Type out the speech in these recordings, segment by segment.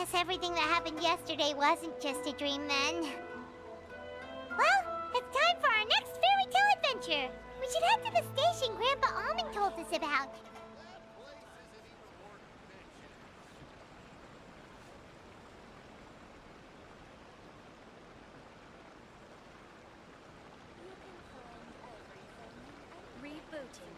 Guess everything that happened yesterday wasn't just a dream then. Well, it's time for our next fairy tale adventure. We should head to the station Grandpa Almond told us about. Rebooting.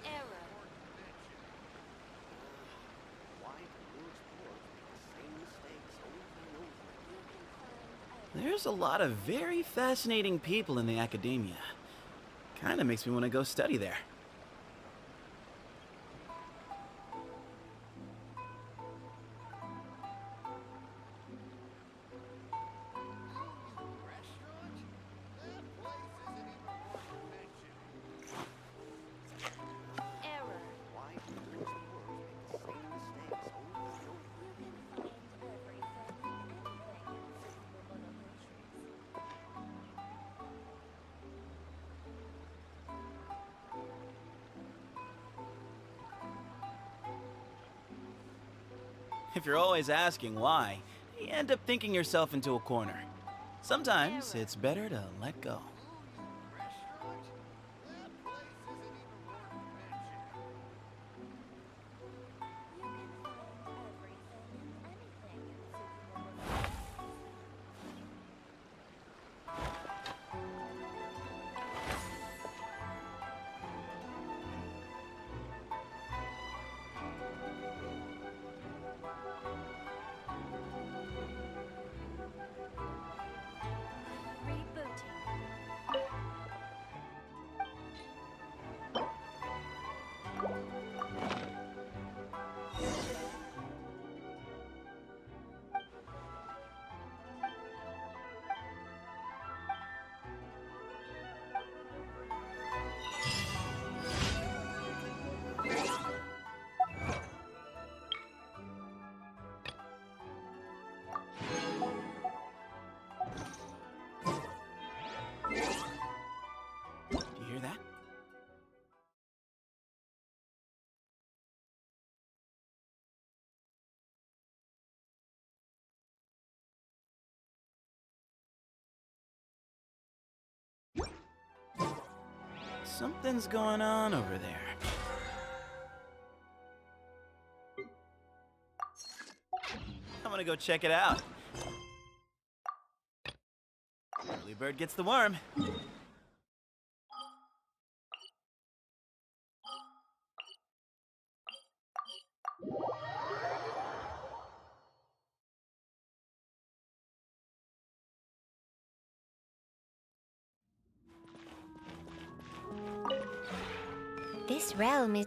Error. There's a lot of very fascinating people in the academia. Kinda makes me want to go study there. Error. If you're always asking why, you end up thinking yourself into a corner. Sometimes it's better to let go. Do you hear that? Something's going on over there. I'm gonna go check it out. Early bird gets the worm. This realm is...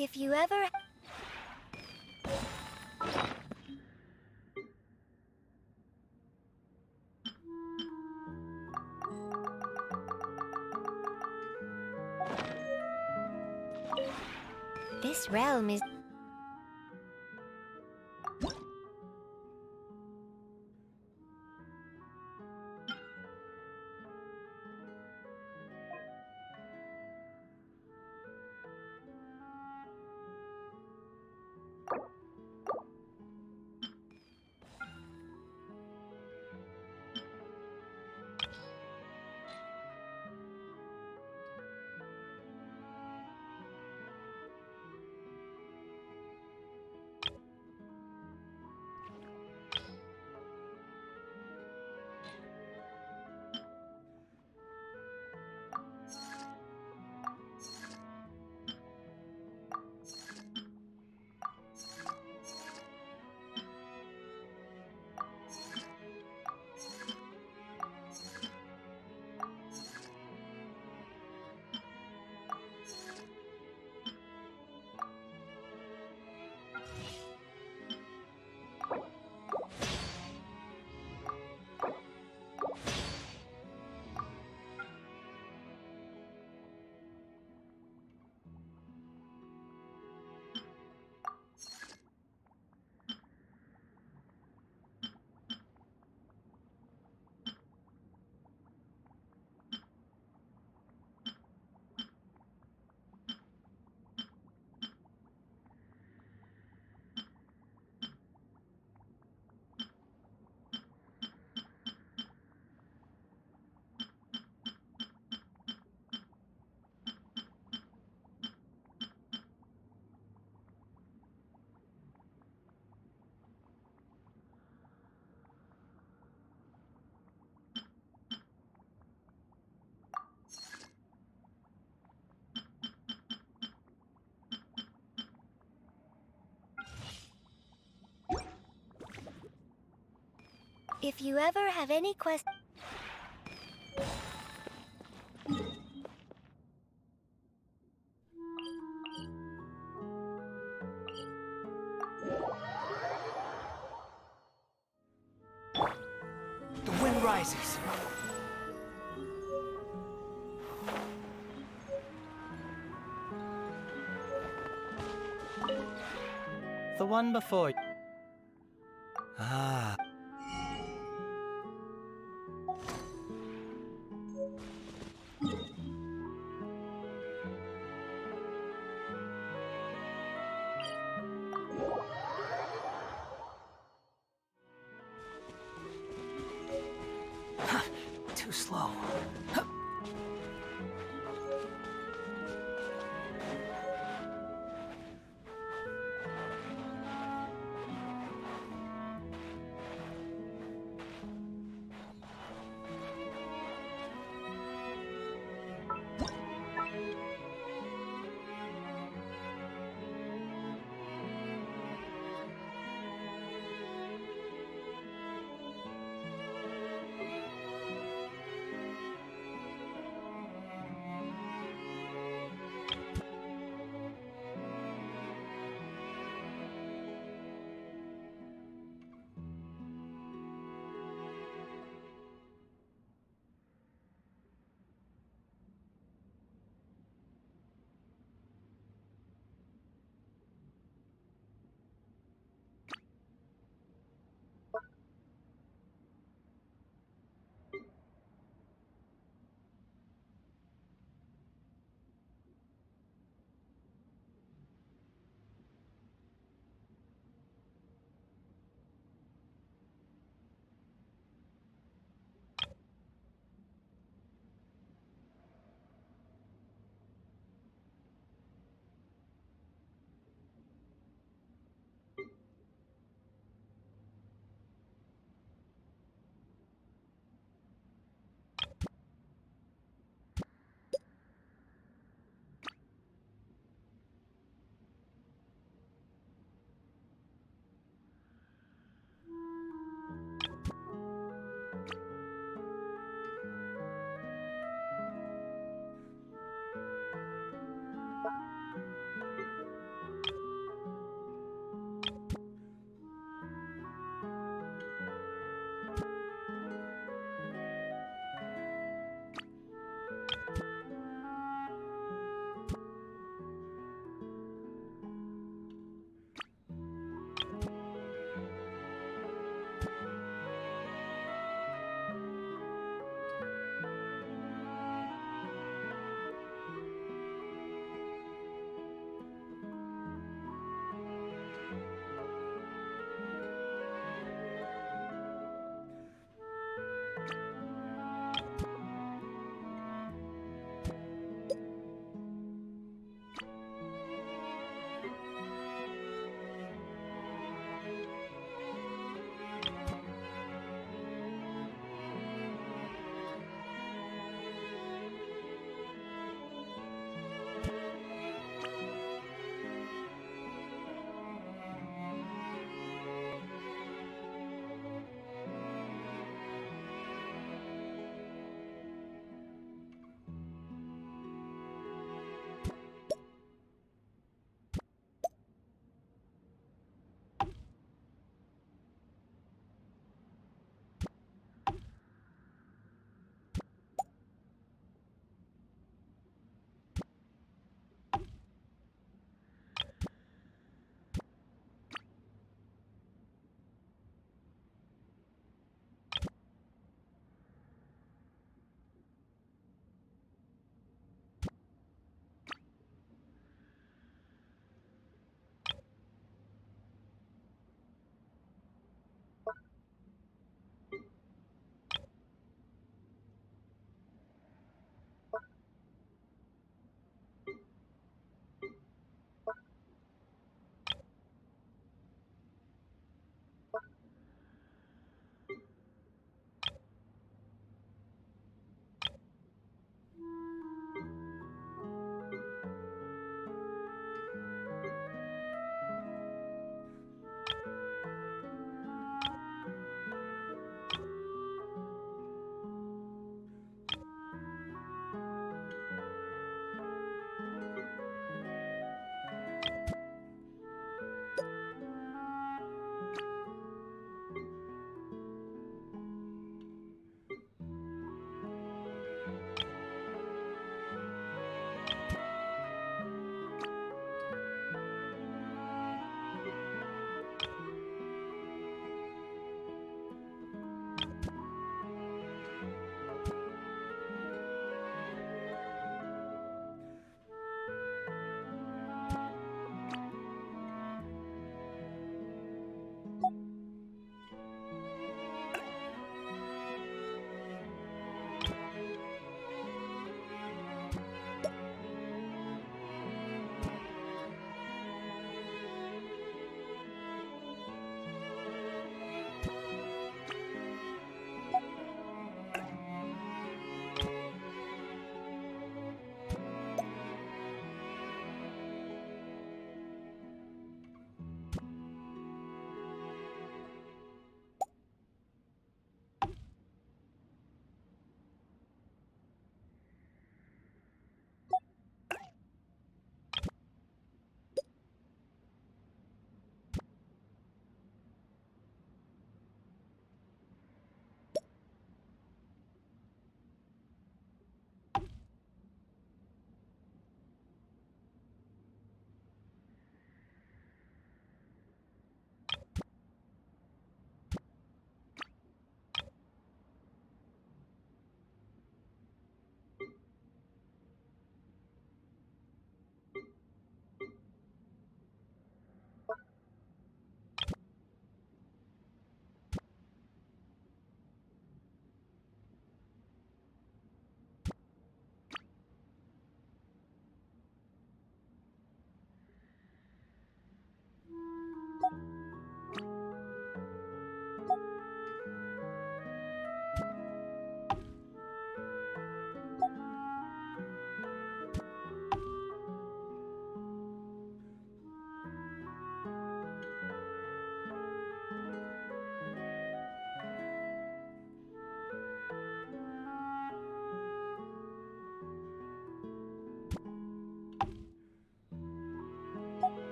If you ever... This realm is... If you ever have any questions... The wind rises. The one before. Ah. Too slow.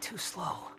Too slow.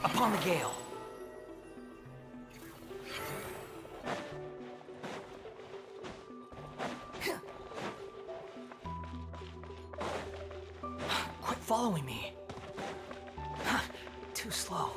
Upon the gale. Quit following me. Too slow.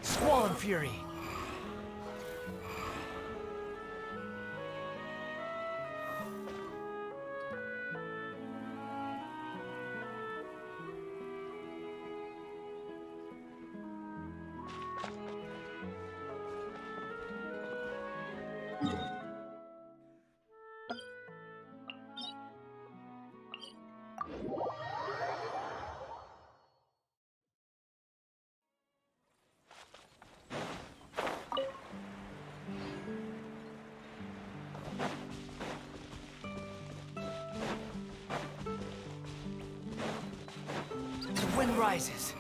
Squall and Fury. The wind rises.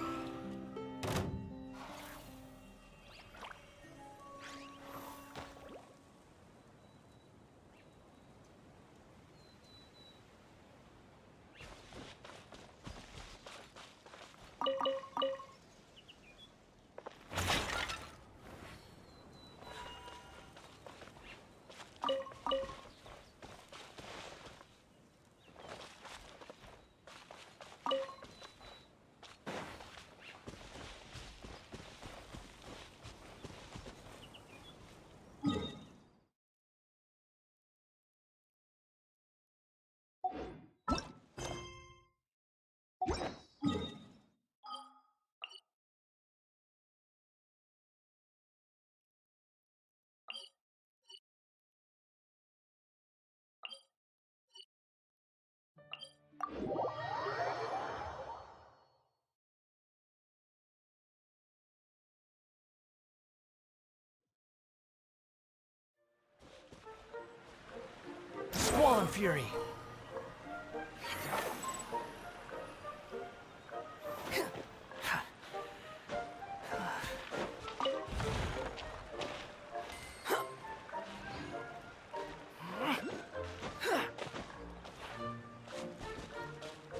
Squall and Fury.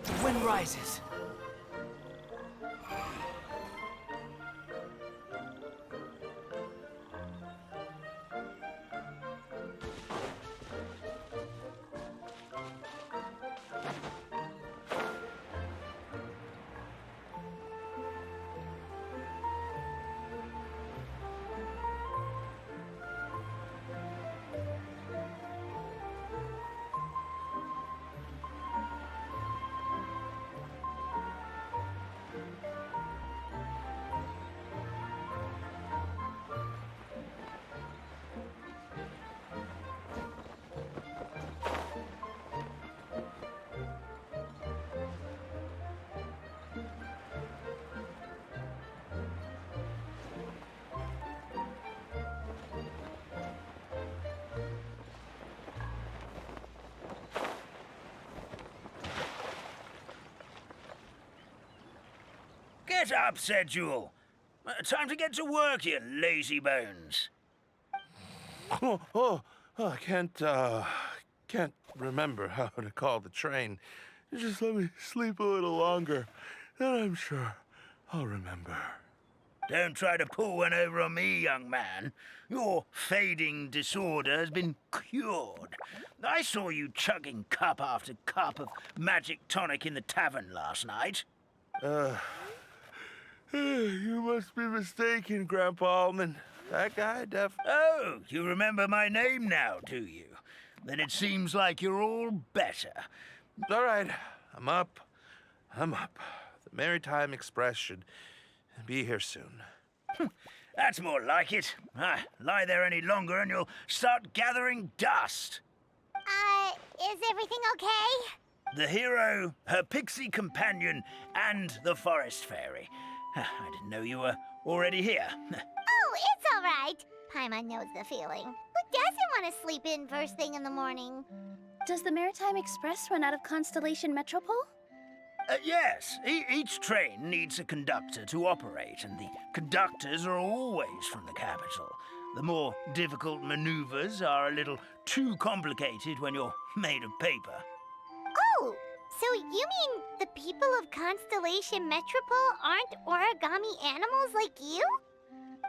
The wind rises. Get up, said Jewel. Time to get to work, you lazy bones. I can't remember how to call the train. Just let me sleep a little longer, then I'm sure I'll remember. Don't try to pull one over on me, young man. Your fading disorder has been cured. I saw you chugging cup after cup of magic tonic in the tavern last night. You must be mistaken, Grandpa Almond. That guy Oh, you remember my name now, do you? Then it seems like you're all better. All right, I'm up. The Maritime Express should be here soon. That's more like it. Lie there any longer and you'll start gathering dust. Is everything okay? The hero, her pixie companion, and the forest fairy. I didn't know you were already here. Oh, it's all right. Paimon knows the feeling. Who doesn't want to sleep in first thing in the morning? Does the Maritime Express run out of Constellation Metropole? Yes, each train needs a conductor to operate, and the conductors are always from the capital. The more difficult maneuvers are a little too complicated when you're made of paper. Oh, so you mean the people of Constellation Metropole aren't origami animals like you?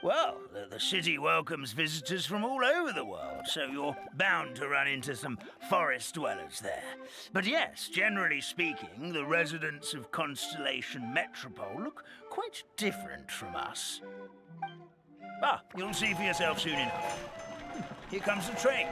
Well, the city welcomes visitors from all over the world, so you're bound to run into some forest dwellers there. But yes, generally speaking, the residents of Constellation Metropole look quite different from us. You'll see for yourself soon enough. Here comes the train.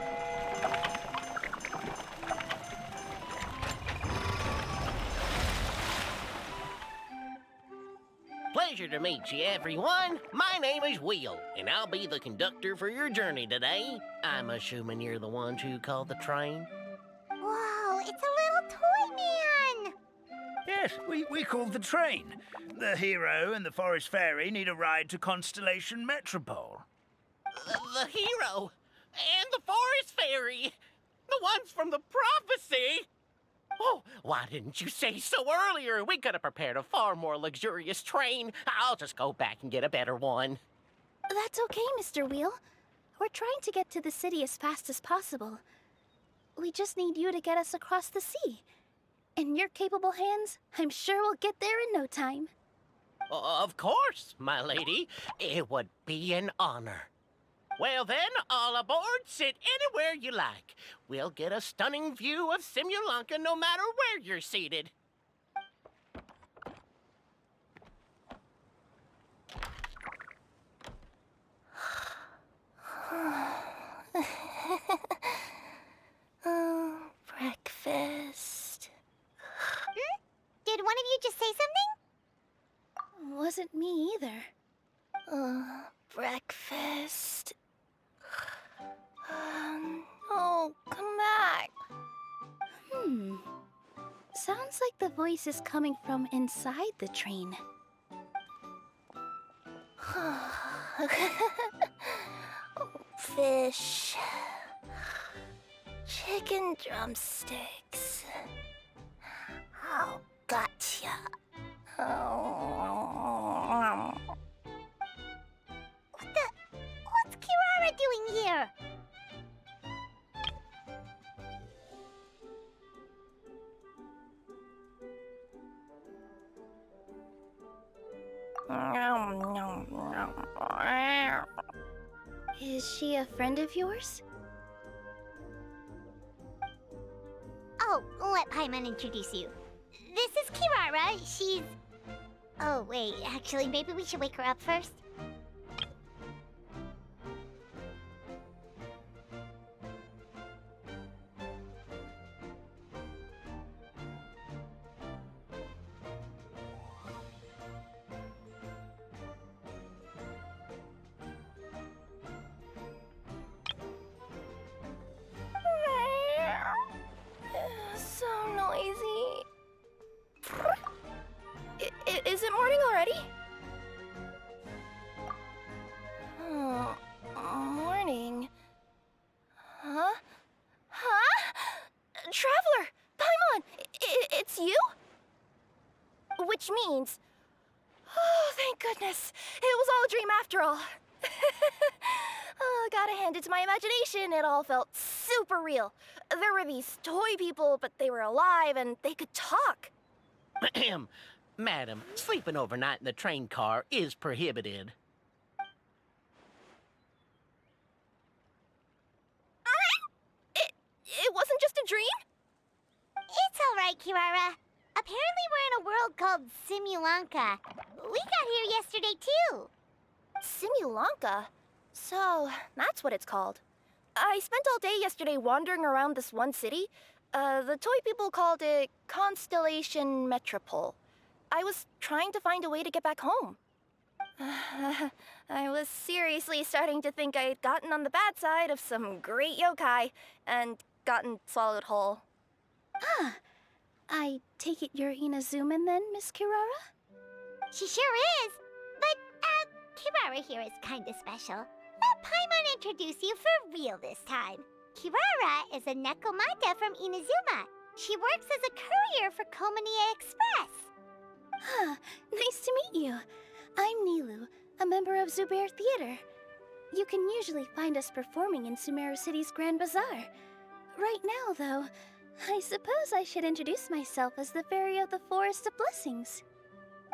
Pleasure to meet you, everyone. My name is Will, and I'll be the conductor for your journey today. I'm assuming you're the ones who called the train? Whoa, it's a little toy man! Yes, we called the train. The hero and the forest fairy need a ride to Constellation Metropole. The hero and the forest fairy, the ones from the prophecy. Oh, why didn't you say so earlier? We could have prepared a far more luxurious train. I'll just go back and get a better one. That's okay, Mr. Wheel. We're trying to get to the city as fast as possible. We just need you to get us across the sea. In your capable hands, I'm sure we'll get there in no time. Of course, my lady. It would be an honor. Well then, all aboard, sit anywhere you like. We'll get a stunning view of Simulanka no matter where you're seated. Oh, breakfast. Did one of you just say something? Wasn't me either. Breakfast. Oh, come back. Sounds like the voice is coming from inside the train. Fish. Chicken drumsticks. Oh, gotcha. Oh. What's Kirara doing here? Is she a friend of yours? Oh, let Paimon introduce you. This is Kirara. She's... Oh, wait. Actually, maybe we should wake her up first. So noisy. Is it morning already? Oh, morning. Huh? Traveler! Paimon! It's you? Which means... Oh, thank goodness. It was all a dream after all. Oh, gotta hand it to my imagination. It all felt super real. There were these toy people, but they were alive and they could talk. Ahem. Madam, sleeping overnight in the train car is prohibited. It wasn't just a dream? It's all right, Kirara. Apparently we're in a world called Simulanka. We got here yesterday, too. Simulanka? So, that's what it's called. I spent all day yesterday wandering around this one city. The toy people called it Constellation Metropole. I was trying to find a way to get back home. I was seriously starting to think I had gotten on the bad side of some great yokai and gotten swallowed whole. Ah, I take it you're Inazuman then, Miss Kirara? She sure is. But, Kirara here is kinda special. Let Paimon introduce you for real this time. Kirara is a Nekomata from Inazuma. She works as a courier for Komanie Express. Ah, nice to meet you. I'm Nilu, a member of Zubair Theater. You can usually find us performing in Sumeru City's Grand Bazaar. Right now, though, I suppose I should introduce myself as the Fairy of the Forest of Blessings.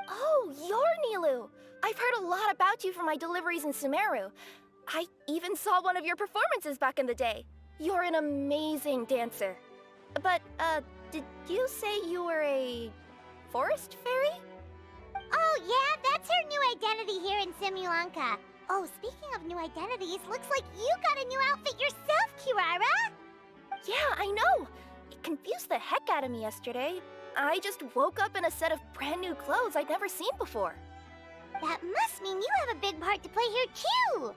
Oh, you're Nilu! I've heard a lot about you from my deliveries in Sumeru. I even saw one of your performances back in the day. You're an amazing dancer. But, did you say you were a forest fairy? Oh, yeah, that's her new identity here in Simulanka. Oh, speaking of new identities, looks like you got a new outfit yourself, Kirara! Yeah, I know! It confused the heck out of me yesterday. I just woke up in a set of brand new clothes I'd never seen before. That must mean you have a big part to play here, too!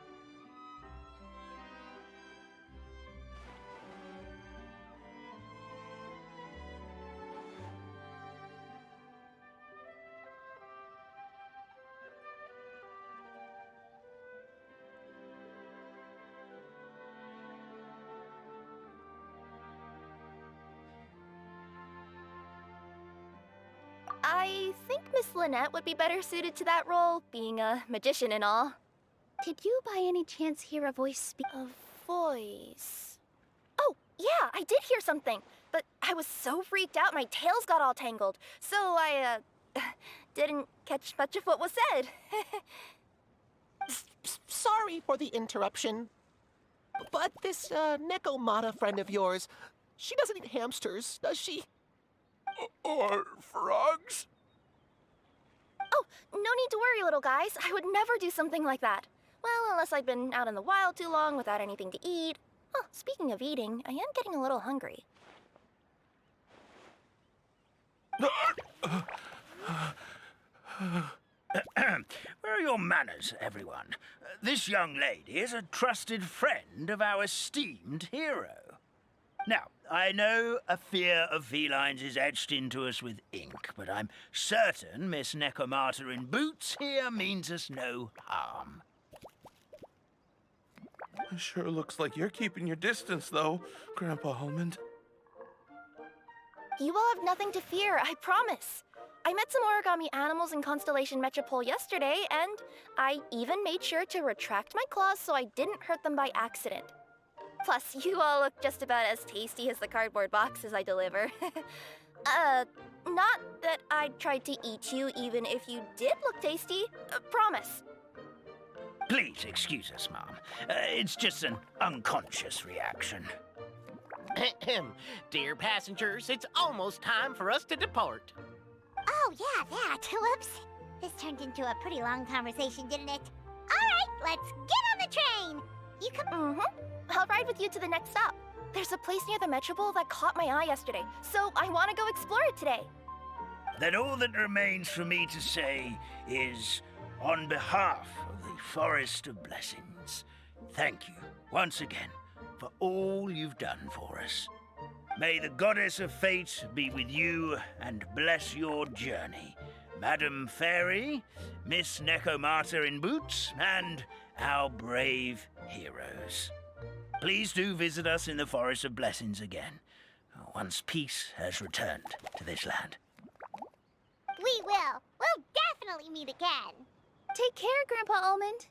I think Miss Lynette would be better suited to that role, being a magician and all. Did you by any chance hear a voice speak? A voice... Oh, yeah, I did hear something, but I was so freaked out my tails got all tangled, so I, didn't catch much of what was said. Sorry for the interruption. But this, Nekomata friend of yours, she doesn't eat hamsters, does she? Or frogs? Oh, no need to worry, little guys. I would never do something like that. Well, unless I've been out in the wild too long without anything to eat. Oh, speaking of eating, I am getting a little hungry. Where are your manners, everyone? This young lady is a trusted friend of our esteemed hero. Now, I know a fear of felines is etched into us with ink, but I'm certain Miss Nekomata in boots here means us no harm. It sure looks like you're keeping your distance, though, Grandpa Almond. You all have nothing to fear, I promise. I met some origami animals in Constellation Metropole yesterday, and I even made sure to retract my claws so I didn't hurt them by accident. Plus, you all look just about as tasty as the cardboard boxes I deliver. Not that I tried to eat you, even if you did look tasty. Promise. Please excuse us, Mom. It's just an unconscious reaction. Ahem. Dear passengers, it's almost time for us to depart. Oh, yeah, that. Whoops. This turned into a pretty long conversation, didn't it? All right, let's get on the train. You come... I'll ride with you to the next stop. There's a place near the Metropole that caught my eye yesterday, so I want to go explore it today. Then all that remains for me to say is, on behalf of the Forest of Blessings, thank you once again for all you've done for us. May the Goddess of Fate be with you and bless your journey, Madam Fairy, Miss Nekomata in boots, and our brave heroes. Please do visit us in the Forest of Blessings again, once peace has returned to this land. We will. We'll definitely meet again. Take care, Grandpa Almond.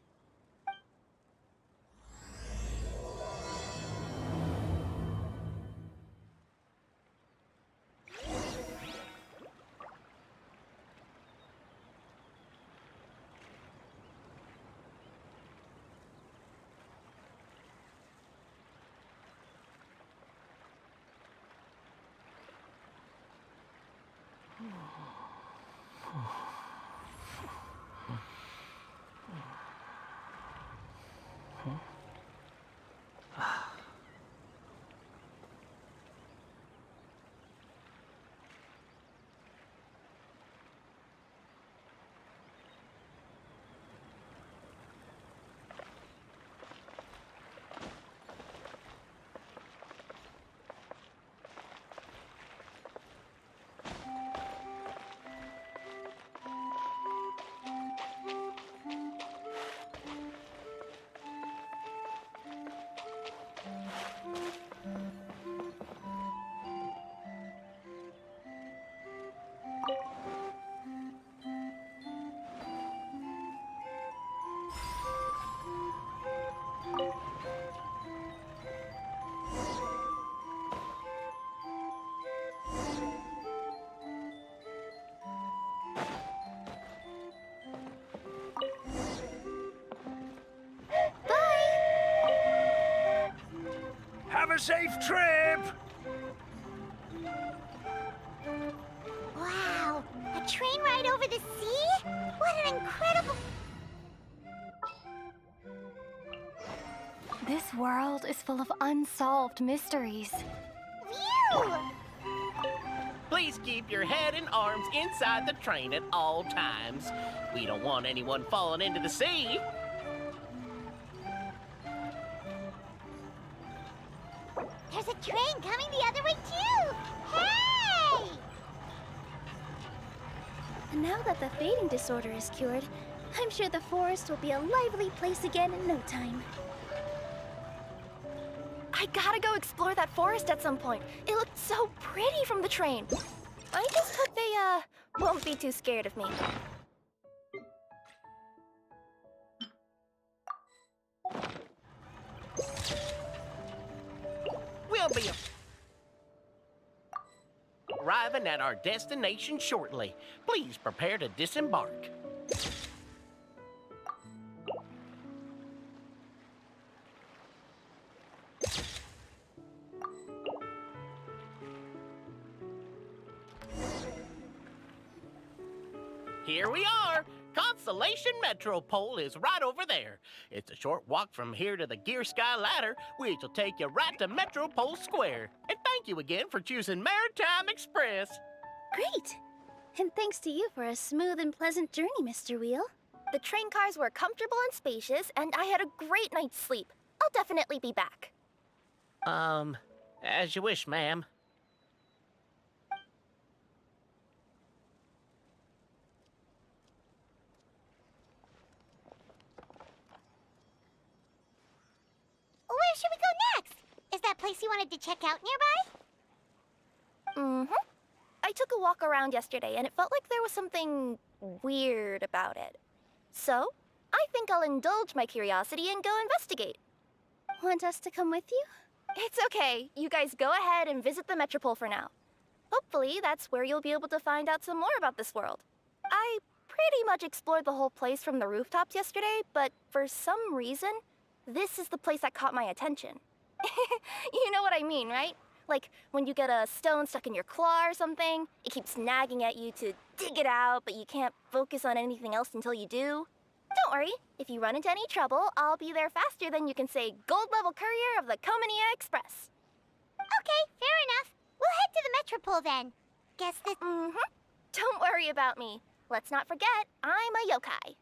Have a safe trip! Wow, a train ride over the sea? What an incredible... This world is full of unsolved mysteries. View! Please keep your head and arms inside the train at all times. We don't want anyone falling into the sea. There's a train coming the other way too! Hey! Now that the fading disorder is cured, I'm sure the forest will be a lively place again in no time. I gotta go explore that forest at some point. It looked so pretty from the train. I just hope they, won't be too scared of me. We'll be arriving at our destination shortly. Please prepare to disembark. Here we are. Constellation Metropole is right over there. It's a short walk from here to the Gear Sky Ladder, which will take you right to Metropole Square. And thank you again for choosing Maritime Express. Great! And thanks to you for a smooth and pleasant journey, Mr. Wheel. The train cars were comfortable and spacious, and I had a great night's sleep. I'll definitely be back. As you wish, ma'am. Where should we go next? Is that place you wanted to check out nearby? Mm-hmm. I took a walk around yesterday, and it felt like there was something weird about it. So, I think I'll indulge my curiosity and go investigate. Want us to come with you? It's okay. You guys go ahead and visit the Metropole for now. Hopefully, that's where you'll be able to find out some more about this world. I pretty much explored the whole place from the rooftops yesterday, but for some reason, this is the place that caught my attention. You know what I mean, right? Like when you get a stone stuck in your claw or something, it keeps nagging at you to dig it out, but you can't focus on anything else until you do. Don't worry, if you run into any trouble, I'll be there faster than you can say gold level courier of the Komania Express. Okay, fair enough. We'll head to the Metropole then. Guess this... Mm-hmm. Don't worry about me. Let's not forget, I'm a yokai.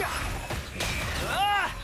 Ah!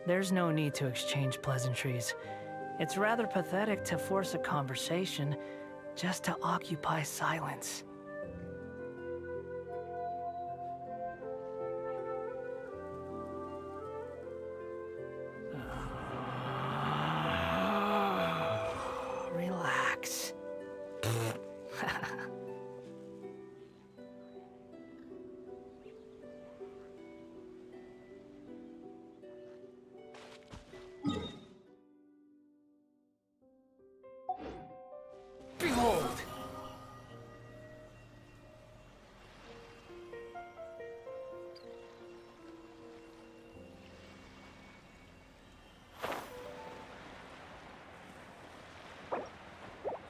There's no need to exchange pleasantries. It's rather pathetic to force a conversation just to occupy silence. Relax. Behold!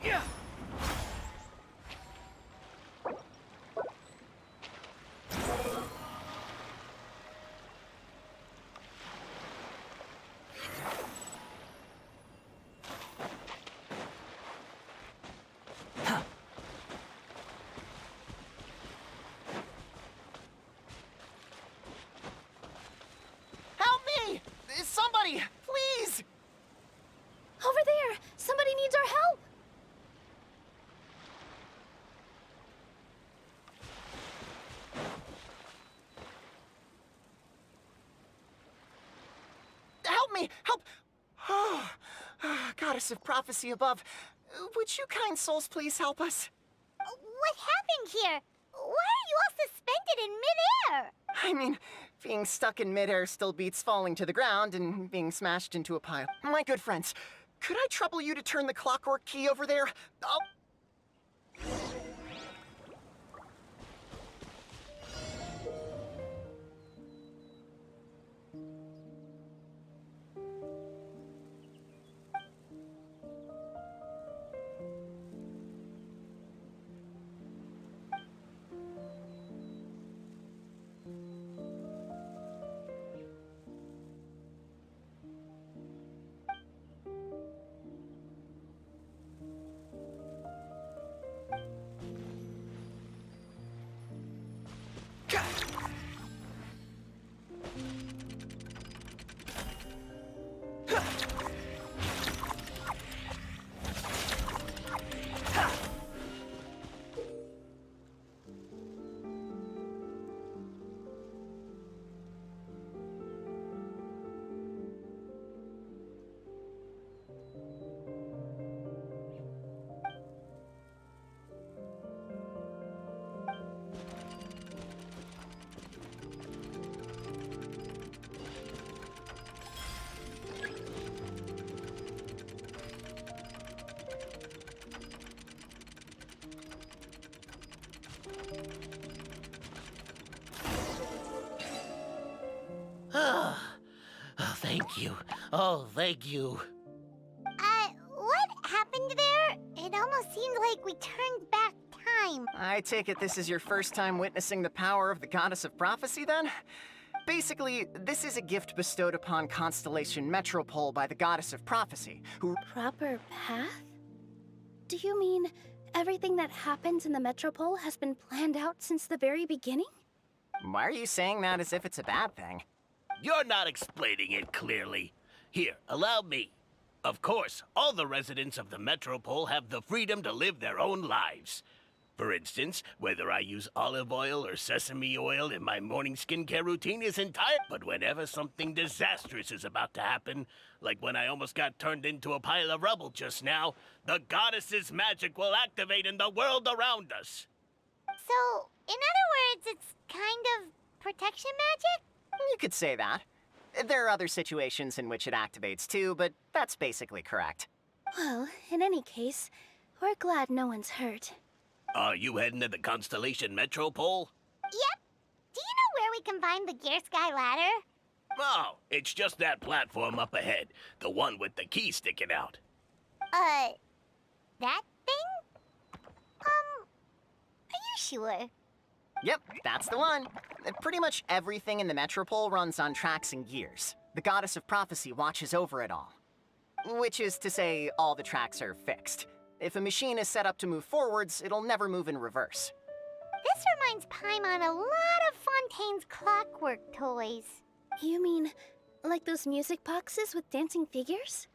Yeah! Help me! Somebody, please! Over there! Somebody needs our help! Help me! Help! Oh, goddess of prophecy above, would you kind souls please help us? What happened here? Why are you all suspended in midair? I mean, being stuck in midair still beats falling to the ground and being smashed into a pile. My good friends, could I trouble you to turn the clockwork key over there? Oh. Thank you. Oh, thank you. What happened there? It almost seemed like we turned back time. I take it this is your first time witnessing the power of the goddess of prophecy, then? Basically, this is a gift bestowed upon Constellation Metropole by the Goddess of Prophecy, who... Proper path? Do you mean everything that happens in the Metropole has been planned out since the very beginning? Why are you saying that as if it's a bad thing? You're not explaining it clearly. Here, allow me. Of course, all the residents of the Metropole have the freedom to live their own lives. For instance, whether I use olive oil or sesame oil in my morning skincare routine is entire. But whenever something disastrous is about to happen, like when I almost got turned into a pile of rubble just now, the goddess's magic will activate in the world around us. So, in other words, it's kind of protection magic? You could say that. There are other situations in which it activates too, but that's basically correct. Well, in any case, we're glad no one's hurt. Are you heading to the Constellation Metropole? Yep. Do you know where we can find the Gear Sky ladder? Oh, it's just that platform up ahead. The one with the key sticking out. That thing? Are you sure? Yep, that's the one. Pretty much everything in the Metropole runs on tracks and gears. The Goddess of Prophecy watches over it all. Which is to say, all the tracks are fixed. If a machine is set up to move forwards, it'll never move in reverse. This reminds Paimon a lot of Fontaine's clockwork toys. You mean, like those music boxes with dancing figures?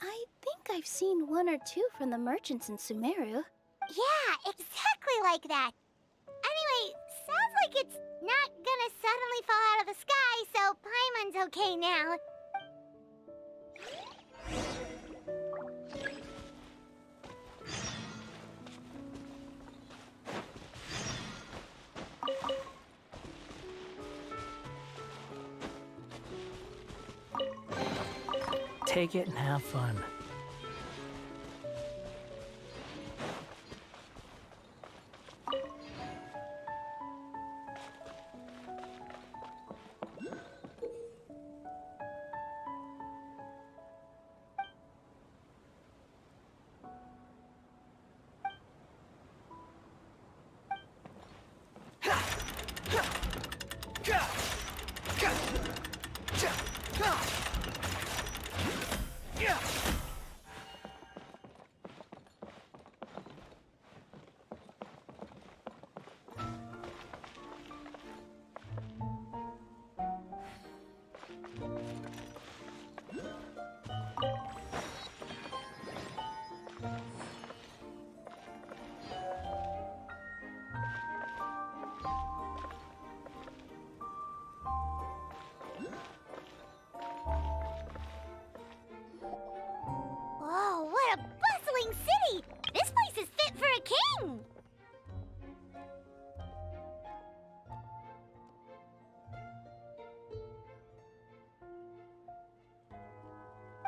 I think I've seen one or two from the merchants in Sumeru. Yeah, exactly like that. Anyway, sounds like it's not gonna suddenly fall out of the sky, so Paimon's okay now. Take it and have fun. Whoa, what a bustling city! This place is fit for a king!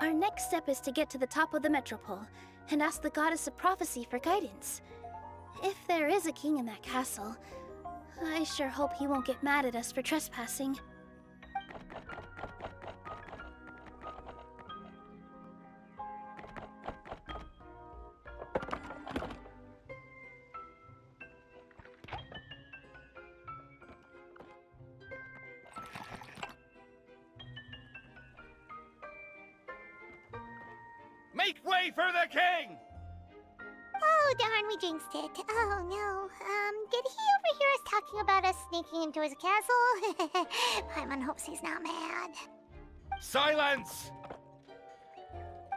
Our next step is to get to the top of the Metropole and ask the Goddess of Prophecy for guidance. If there is a king in that castle, I sure hope he won't get mad at us for trespassing. Make way for the king! Oh, darn, we jinxed it. Oh, no. Did he overhear us talking about us sneaking into his castle? Paimon hopes he's not mad. Silence!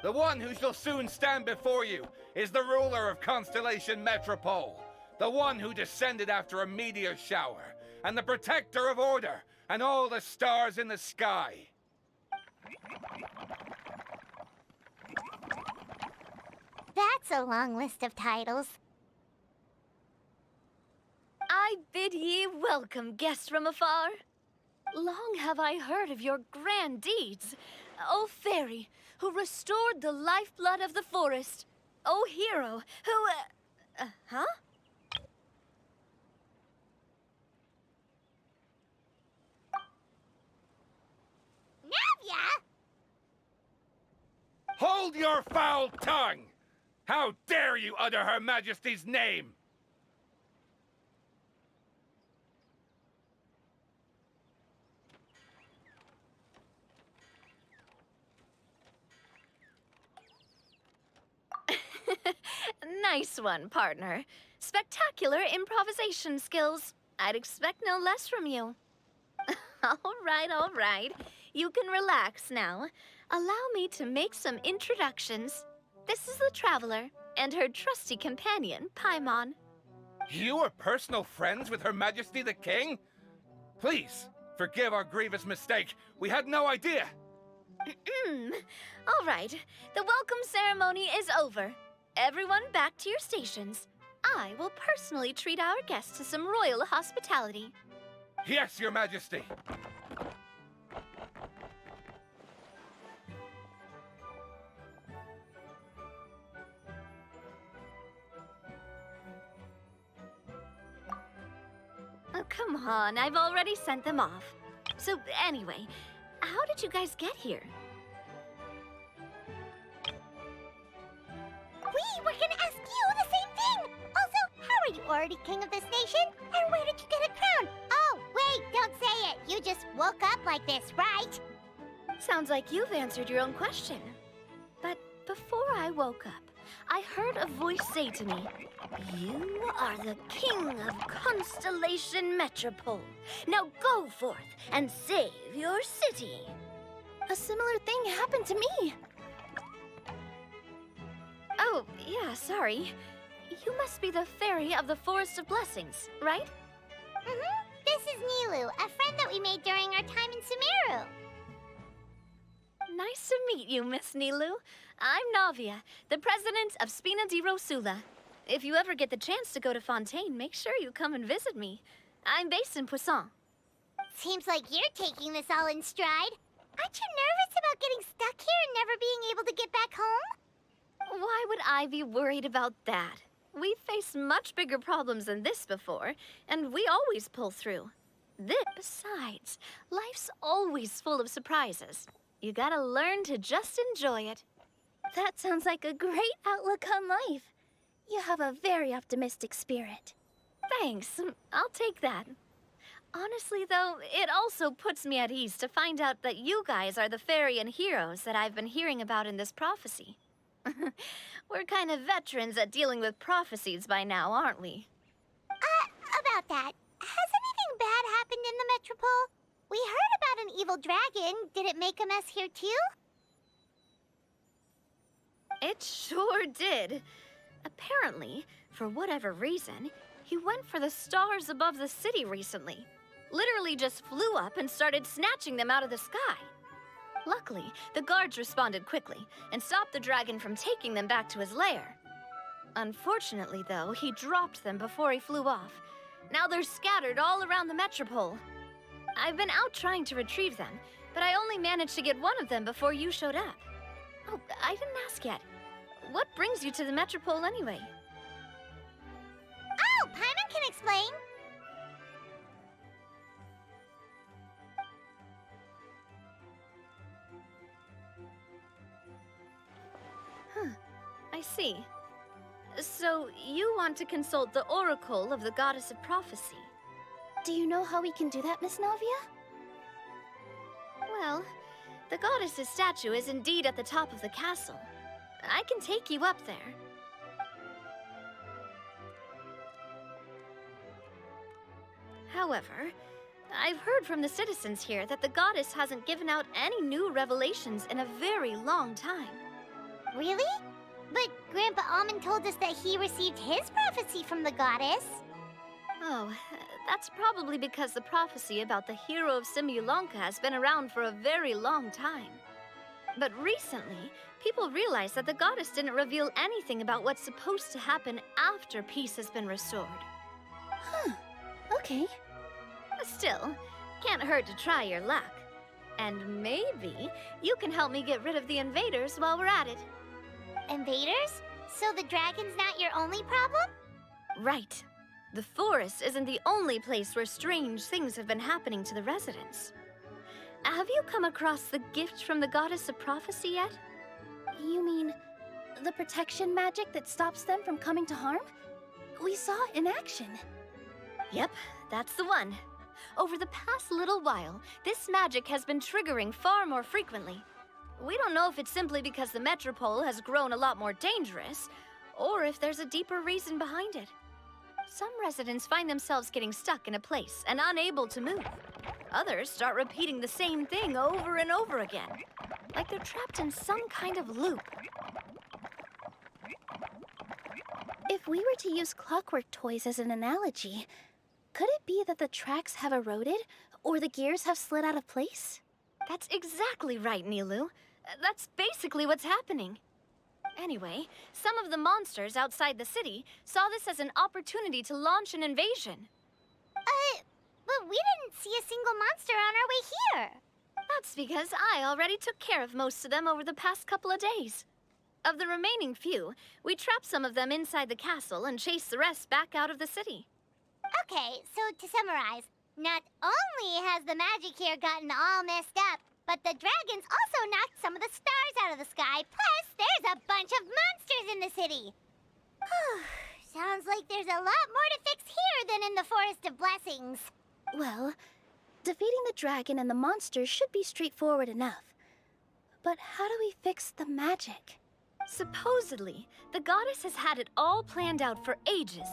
The one who shall soon stand before you is the ruler of Constellation Metropole, the one who descended after a meteor shower, and the protector of order and all the stars in the sky. That's a long list of titles. I bid ye welcome, guests from afar. Long have I heard of your grand deeds, O fairy, who restored the lifeblood of the forest. O hero, who, huh? Navia! Hold your foul tongue! How dare you utter Her Majesty's name? Nice one, partner. Spectacular improvisation skills. I'd expect no less from you. All right. You can relax now. Allow me to make some introductions. This is the Traveler and her trusty companion, Paimon. You are personal friends with Her Majesty the King? Please, forgive our grievous mistake. We had no idea. All right, the welcome ceremony is over. Everyone back to your stations. I will personally treat our guests to some royal hospitality. Yes, Your Majesty. Oh, come on, I've already sent them off. So anyway, how did you guys get here? We were gonna ask you the same thing! Also, how are you already king of this nation? And where did you get a crown? Oh, wait, don't say it! You just woke up like this, right? Sounds like you've answered your own question. But before I woke up, I heard a voice say to me, "You are the king of Constellation Metropole. Now go forth and save your city." A similar thing happened to me. Oh, yeah, sorry. You must be the fairy of the Forest of Blessings, right? This is Nilu, a friend that we made during our time in Sumeru. Nice to meet you, Miss Nilu. I'm Navia, the president of Spina di Rosula. If you ever get the chance to go to Fontaine, make sure you come and visit me. I'm based in Poisson. Seems like you're taking this all in stride. Aren't you nervous about getting stuck here and never being able to get back home? Why would I be worried about that? We've faced much bigger problems than this before, and we always pull through. Besides, life's always full of surprises. You gotta learn to just enjoy it. That sounds like a great outlook on life. You have a very optimistic spirit. Thanks, I'll take that. Honestly, though, it also puts me at ease to find out that you guys are the fairy and heroes that I've been hearing about in this prophecy. We're kind of veterans at dealing with prophecies by now, aren't we? About that, has anything bad happened in the Metropole? We heard about an evil dragon. Did it make a mess here too? It sure did. Apparently, for whatever reason, he went for the stars above the city recently. Literally just flew up and started snatching them out of the sky. Luckily, the guards responded quickly and stopped the dragon from taking them back to his lair. Unfortunately, though, he dropped them before he flew off. Now they're scattered all around the Metropole. I've been out trying to retrieve them, but I only managed to get one of them before you showed up. Oh, I didn't ask yet. What brings you to the Metropole anyway? Oh, Paimon can explain. I see. So, you want to consult the Oracle of the Goddess of Prophecy? Do you know how we can do that, Miss Navia? Well, the goddess's statue is indeed at the top of the castle. I can take you up there. However, I've heard from the citizens here that the goddess hasn't given out any new revelations in a very long time. Really? But Grandpa Almond told us that he received his prophecy from the goddess. Oh, that's probably because the prophecy about the hero of Simulanka has been around for a very long time. But recently, people realized that the goddess didn't reveal anything about what's supposed to happen after peace has been restored. Huh. Okay. Still, can't hurt to try your luck. And maybe you can help me get rid of the invaders while we're at it. Invaders? So the dragon's not your only problem? Right. The forest isn't the only place where strange things have been happening to the residents. Have you come across the gift from the Goddess of Prophecy yet? You mean the protection magic that stops them from coming to harm? We saw it in action. Yep, that's the one. Over the past little while, this magic has been triggering far more frequently. We don't know if it's simply because the Metropole has grown a lot more dangerous, or if there's a deeper reason behind it. Some residents find themselves getting stuck in a place and unable to move. Others start repeating the same thing over and over again, like they're trapped in some kind of loop. If we were to use clockwork toys as an analogy, could it be that the tracks have eroded or the gears have slid out of place? That's exactly right, Nilu. That's basically what's happening. Anyway, some of the monsters outside the city saw this as an opportunity to launch an invasion. But we didn't see a single monster on our way here. That's because I already took care of most of them over the past couple of days. Of the remaining few, we trapped some of them inside the castle and chased the rest back out of the city. Okay, so to summarize, not only has the magic here gotten all messed up, but the dragons also knocked some of the stars out of the sky, plus there's a bunch of monsters in the city. Sounds like there's a lot more to fix here than in the Forest of Blessings. Well, defeating the dragon and the monsters should be straightforward enough. But how do we fix the magic? Supposedly, the goddess has had it all planned out for ages.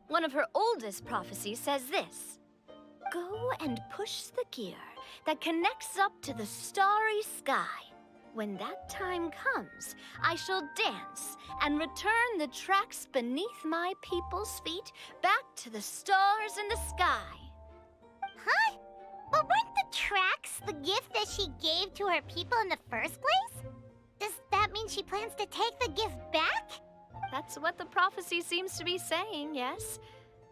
One of her oldest prophecies says this: "Go and push the gear that connects up to the starry sky. When that time comes, I shall dance and return the tracks beneath my people's feet back to the stars in the sky." Huh? But weren't the tracks the gift that she gave to her people in the first place? Does that mean she plans to take the gift back? That's what the prophecy seems to be saying, yes.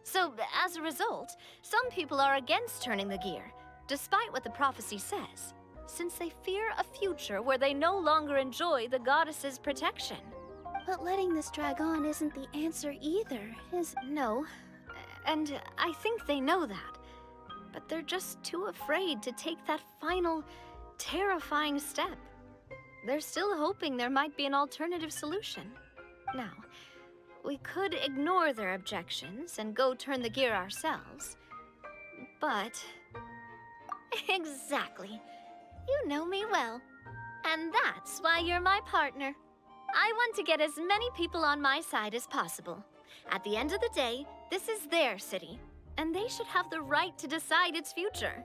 So, as a result, some people are against turning the gear, despite what the prophecy says, since they fear a future where they no longer enjoy the goddess's protection. But letting this drag on isn't the answer either, is it? No, and I think they know that. But they're just too afraid to take that final, terrifying step. They're still hoping there might be an alternative solution. Now, we could ignore their objections and go turn the gear ourselves. But... Exactly. You know me well. And that's why you're my partner. I want to get as many people on my side as possible. At the end of the day, this is their city, and they should have the right to decide its future.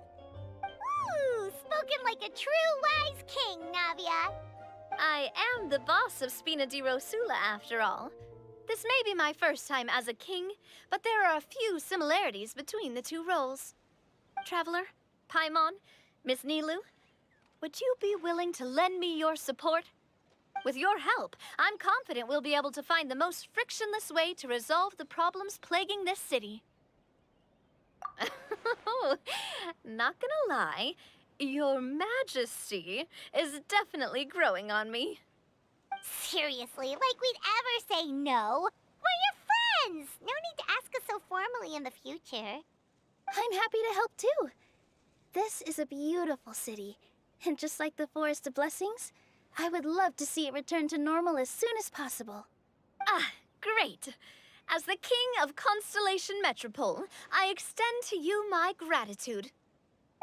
Ooh, spoken like a true wise king, Navia. I am the boss of Spina di Rosula, after all. This may be my first time as a king, but there are a few similarities between the two roles. Traveler, Paimon, Miss Nilu, would you be willing to lend me your support? With your help, I'm confident we'll be able to find the most frictionless way to resolve the problems plaguing this city. Not gonna lie, Your Majesty is definitely growing on me. Seriously, like we'd ever say no. We're your friends. No need to ask us so formally in the future. I'm happy to help too. This is a beautiful city, and just like the Forest of Blessings, I would love to see it return to normal as soon as possible. Ah, great. As the King of Constellation Metropole, I extend to you my gratitude.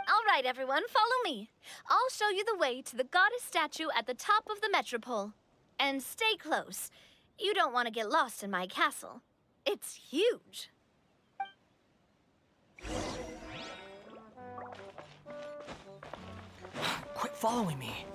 All right, everyone, follow me. I'll show you the way to the goddess statue at the top of the Metropole. And stay close. You don't want to get lost in my castle. It's huge. Quit following me.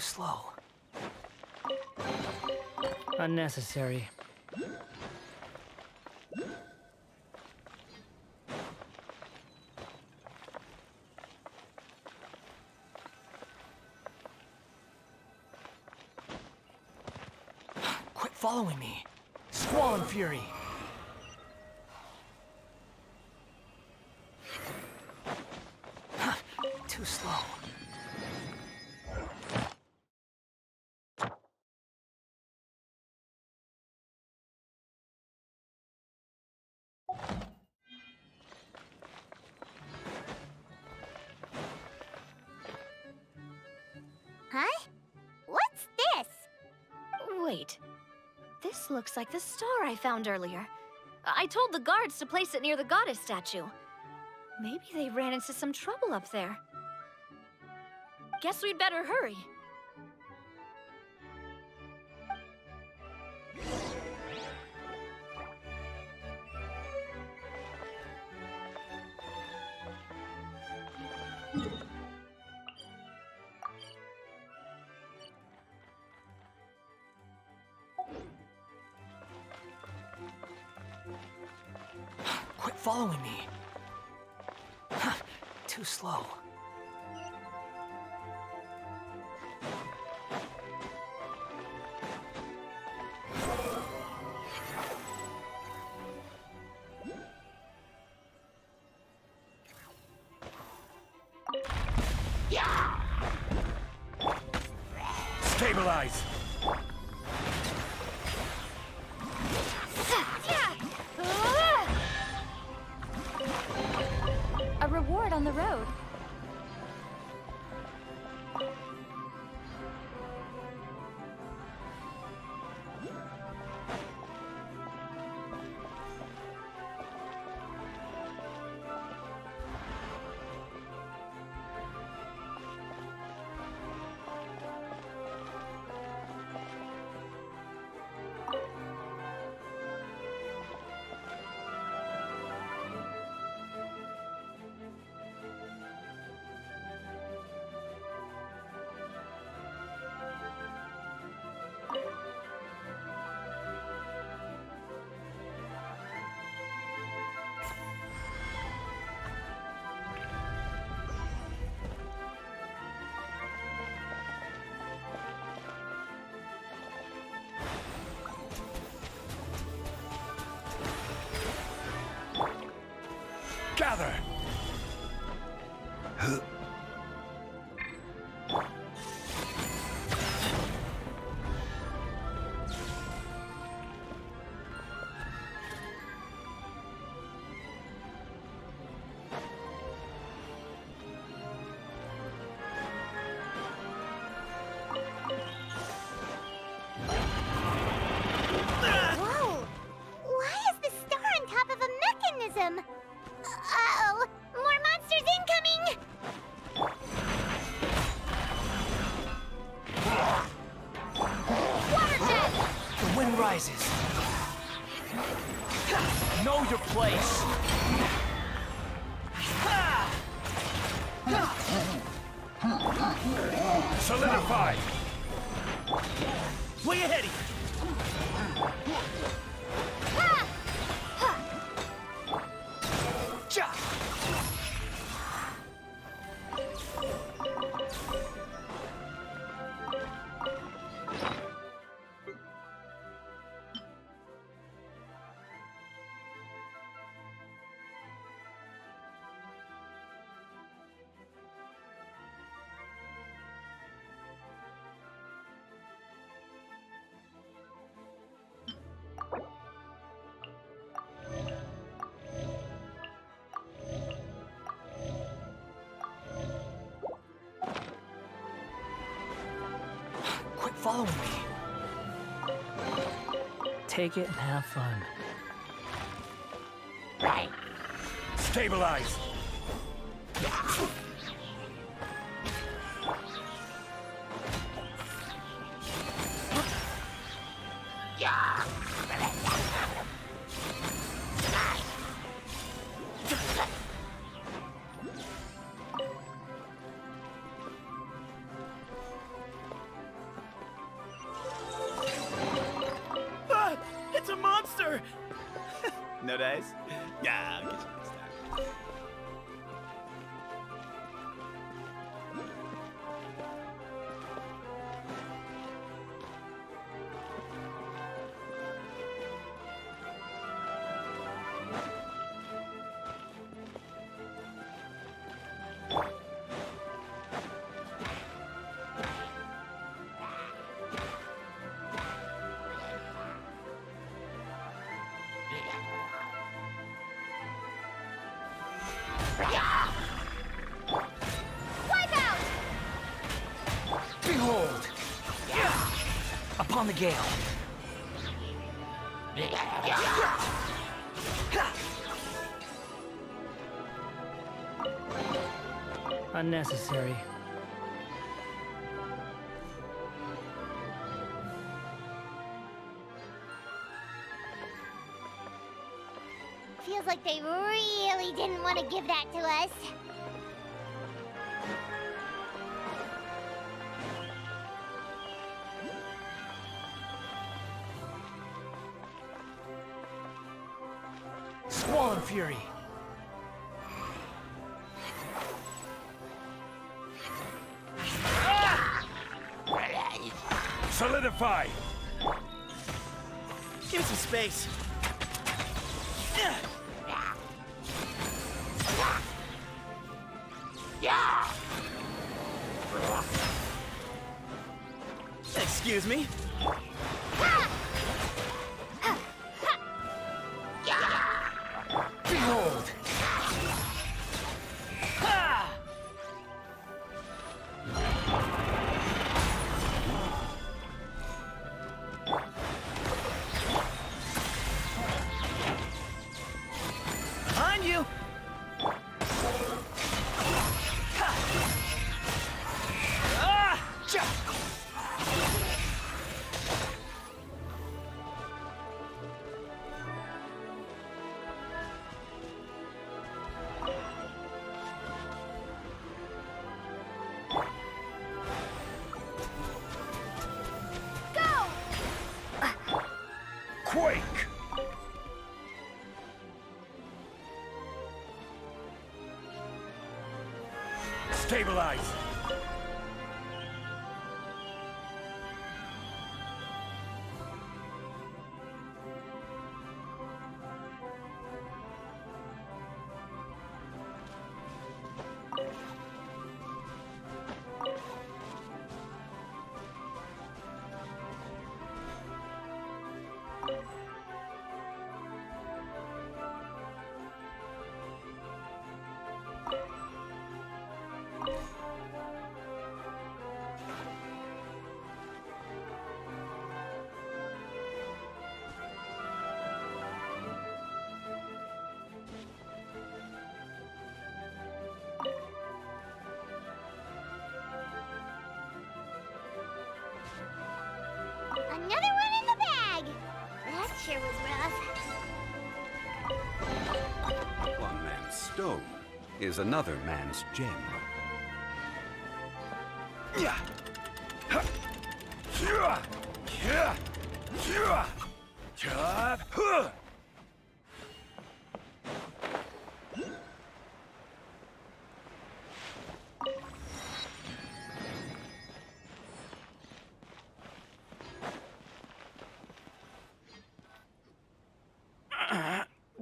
too slow. Unnecessary. Quit following me. Squall and Fury. Too slow. Huh? What's this? Wait. This looks like the star I found earlier. I told the guards to place it near the goddess statue. Maybe they ran into some trouble up there. Guess we'd better hurry. Quit following me. Too slow. Stabilize! A reward on the road. Gather! Whoa! Why is the star on top of a mechanism? Uh-oh! More monsters incoming! Watershed! The wind rises. Know your place. Solidify! Way ahead of you! Quit following me. Take it and have fun. Stabilize! No dice? Yeah, I'll get you next time. Behold! Upon the gale. Unnecessary. Feels like they really didn't want to give that to us. Squall Fury. Solidify! Give me some space. Excuse me? Behold! Behind you! Quake! Stabilize! Another one in the bag! That sure was rough. One man's stone is another man's gem.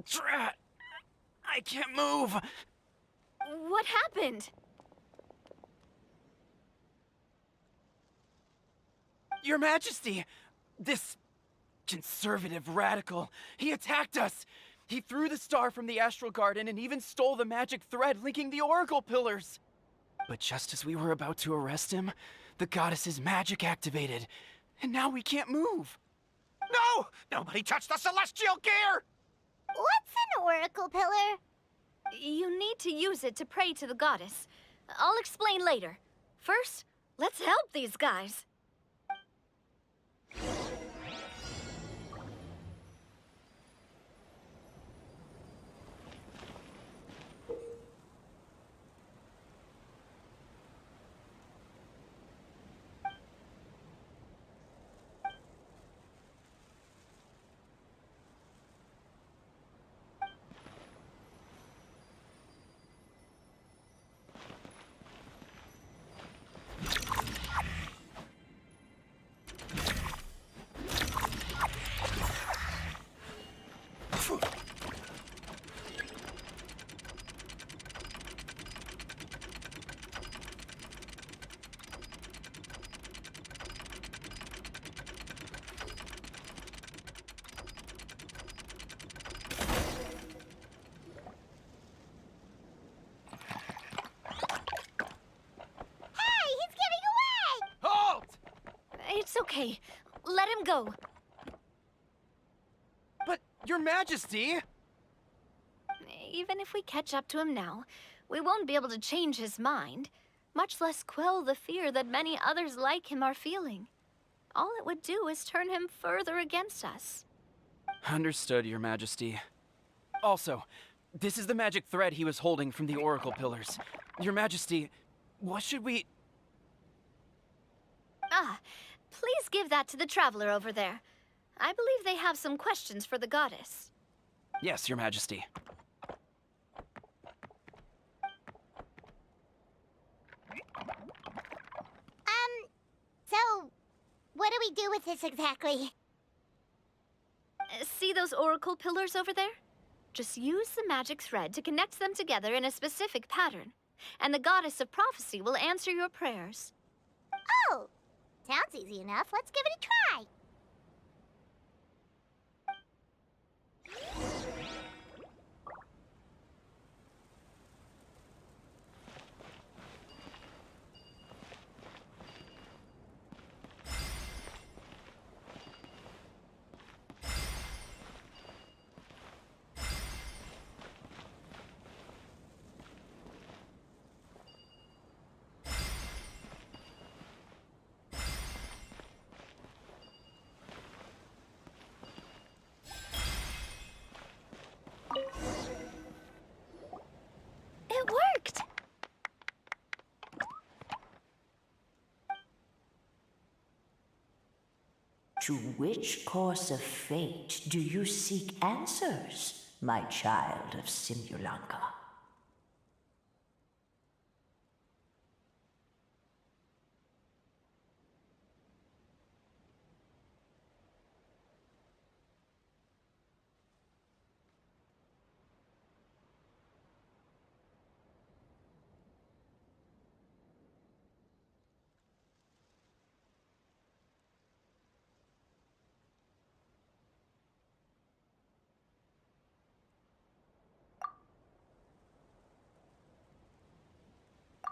Drat! I can't move! What happened? Your Majesty! This conservative radical, he attacked us! He threw the star from the Astral Garden and even stole the magic thread linking the Oracle Pillars! But just as we were about to arrest him, the goddess's magic activated, and now we can't move! No! Nobody touched the celestial gear! What's an oracle pillar? You need to use it to pray to the goddess. I'll explain later. First, let's help these guys. It's okay. Let him go. But, Your Majesty! Even if we catch up to him now, we won't be able to change his mind, much less quell the fear that many others like him are feeling. All it would do is turn him further against us. Understood, Your Majesty. Also, this is the magic thread he was holding from the Oracle Pillars. Your Majesty, what should we... Ah, please give that to the traveler over there. I believe they have some questions for the goddess. Yes, Your Majesty. So, what do we do with this exactly? See those oracle pillars over there? Just use the magic thread to connect them together in a specific pattern, and the goddess of prophecy will answer your prayers. Oh, sounds easy enough. Let's give it a try. It worked! To which course of fate do you seek answers, my child of Simulanka?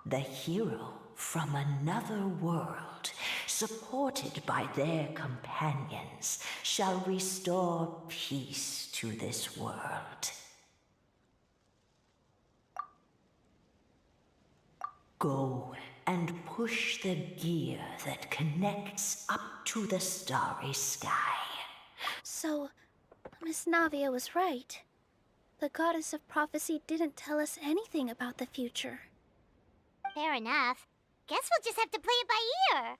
The hero from another world, supported by their companions, shall restore peace to this world. Go and push the gear that connects up to the starry sky. So, Miss Navia was right. The goddess of prophecy didn't tell us anything about the future. Fair enough. Guess we'll just have to play it by ear.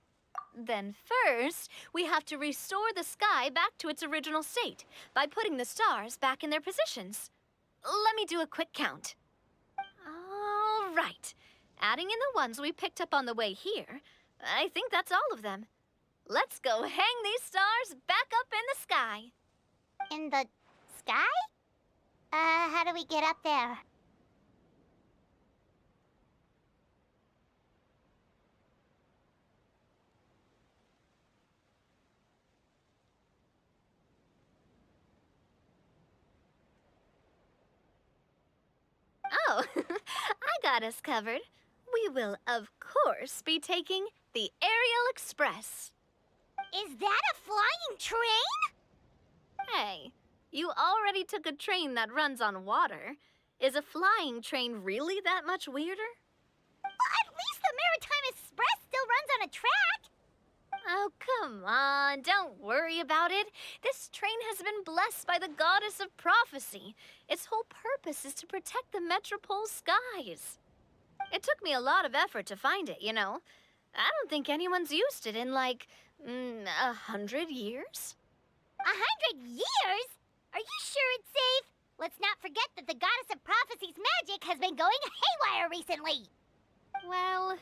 Then first, we have to restore the sky back to its original state by putting the stars back in their positions. Let me do a quick count. All right. Adding in the ones we picked up on the way here, I think that's all of them. Let's go hang these stars back up in the sky. In the sky? How do we get up there? Oh, I got us covered. We will, of course, be taking the Aerial Express. Is that a flying train? Hey, you already took a train that runs on water. Is a flying train really that much weirder? Well, at least the Maritime Express still runs on a track. Oh, come on, don't worry about it. This train has been blessed by the goddess of prophecy. Its whole purpose is to protect the Metropole skies. It took me a lot of effort to find it, you know. I don't think anyone's used it in, like, 100 years. 100 years? Are you sure it's safe? Let's not forget that the goddess of prophecy's magic has been going haywire recently. Well,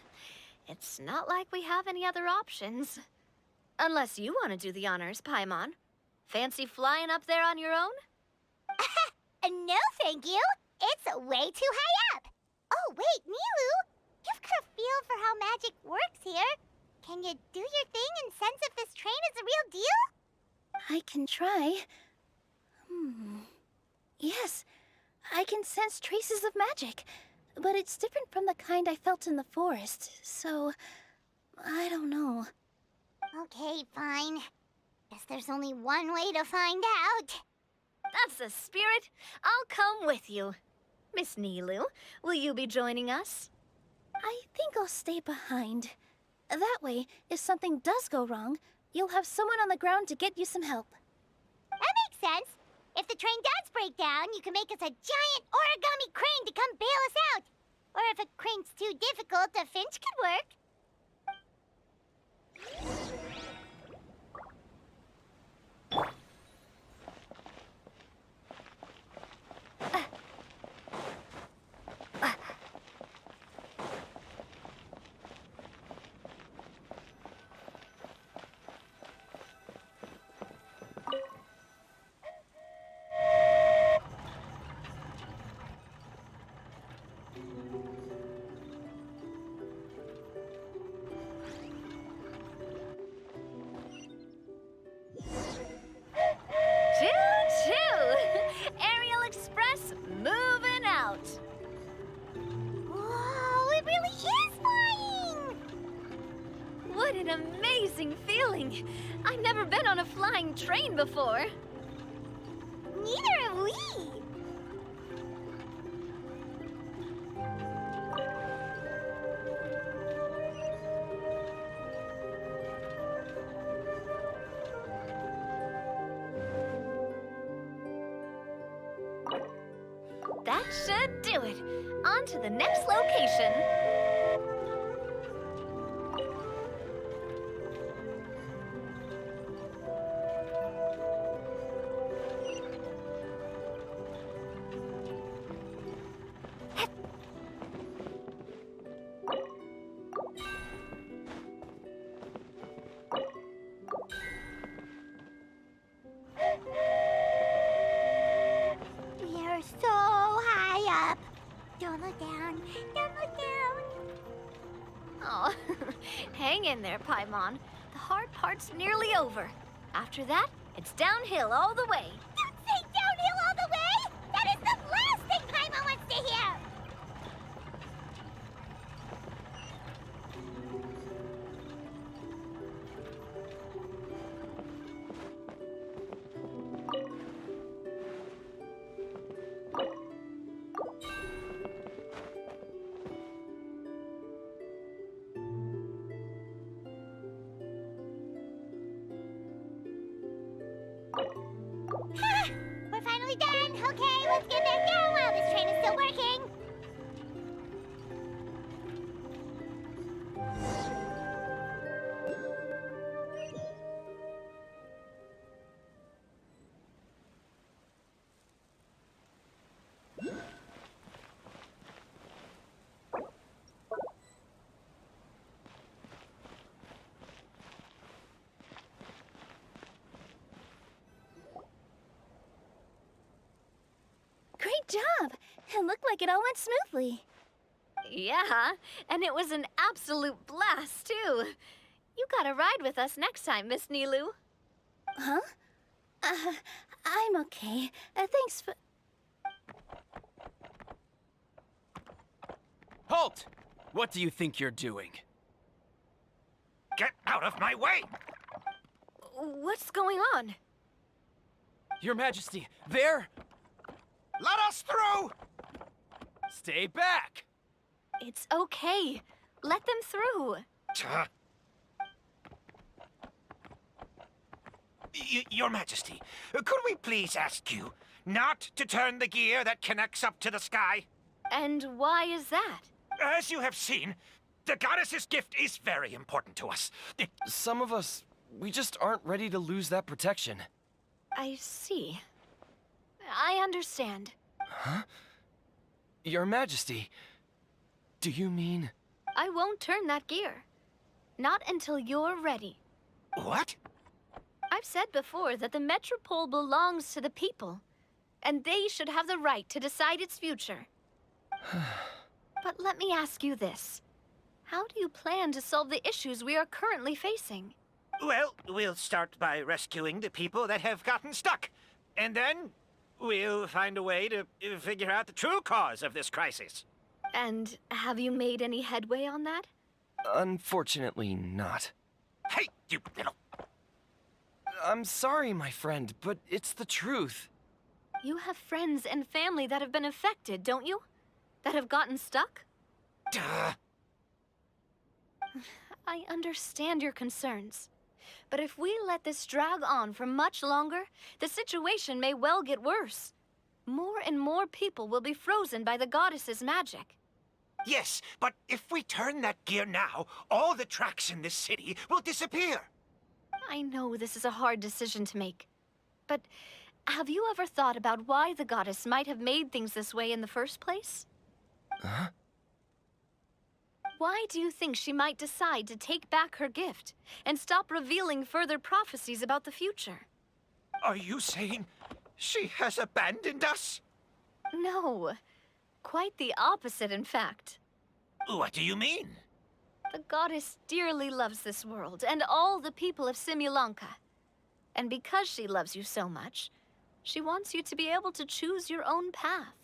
it's not like we have any other options. Unless you want to do the honors, Paimon. Fancy flying up there on your own? No, thank you. It's way too high up. Oh, wait, Nilou. You've got a feel for how magic works here. Can you do your thing and sense if this train is the real deal? I can try. Yes, I can sense traces of magic, but it's different from the kind I felt in the forest, so I don't know. Okay, fine. Guess there's only one way to find out. That's the spirit. I'll come with you. Miss Nilu, will you be joining us? I think I'll stay behind. That way, if something does go wrong, you'll have someone on the ground to get you some help. That makes sense. If the train does break down, you can make us a giant origami crane to come bail us out. Or if a crane's too difficult, a finch could work. Choo-choo! Aerial Express moving out. Whoa, it really is flying! What an amazing feeling. I've never been on a flying train before. Neither have we. That should do it. On to the next location. We are so high up. Don't look down. Don't look down. Oh, hang in there, Paimon. The hard part's nearly over. After that, it's downhill all the way. Don't say downhill all the way! That is the last thing Paimon wants to hear! We're finally done. Okay, let's get back down while this train is still working. Great job! It looked like it all went smoothly. Yeah, and it was an absolute blast, too. You gotta ride with us next time, Miss Nilu. Huh? I'm okay. Thanks for... Halt! What do you think you're doing? Get out of my way! What's going on? Your Majesty, there! Let us through! Stay back! It's okay. Let them through. Your Majesty, could we please ask you not to turn the gear that connects up to the sky? And why is that? As you have seen, the goddess's gift is very important to us. Some of us, we just aren't ready to lose that protection. I see. I understand. Huh? Your Majesty, do you mean... I won't turn that gear. Not until you're ready. What? I've said before that the Metropole belongs to the people, and they should have the right to decide its future. But let me ask you this. How do you plan to solve the issues we are currently facing? Well, we'll start by rescuing the people that have gotten stuck. And then we'll find a way to figure out the true cause of this crisis. And have you made any headway on that? Unfortunately not. Hey, you little... I'm sorry, my friend, but it's the truth. You have friends and family that have been affected, don't you? That have gotten stuck? Duh. I understand your concerns. But if we let this drag on for much longer, the situation may well get worse. More and more people will be frozen by the goddess's magic. Yes, but if we turn that gear now, all the tracks in this city will disappear. I know this is a hard decision to make. But have you ever thought about why the goddess might have made things this way in the first place? Huh? Why do you think she might decide to take back her gift and stop revealing further prophecies about the future? Are you saying she has abandoned us? No. Quite the opposite, in fact. What do you mean? The goddess dearly loves this world and all the people of Simulanka. And because she loves you so much, she wants you to be able to choose your own path.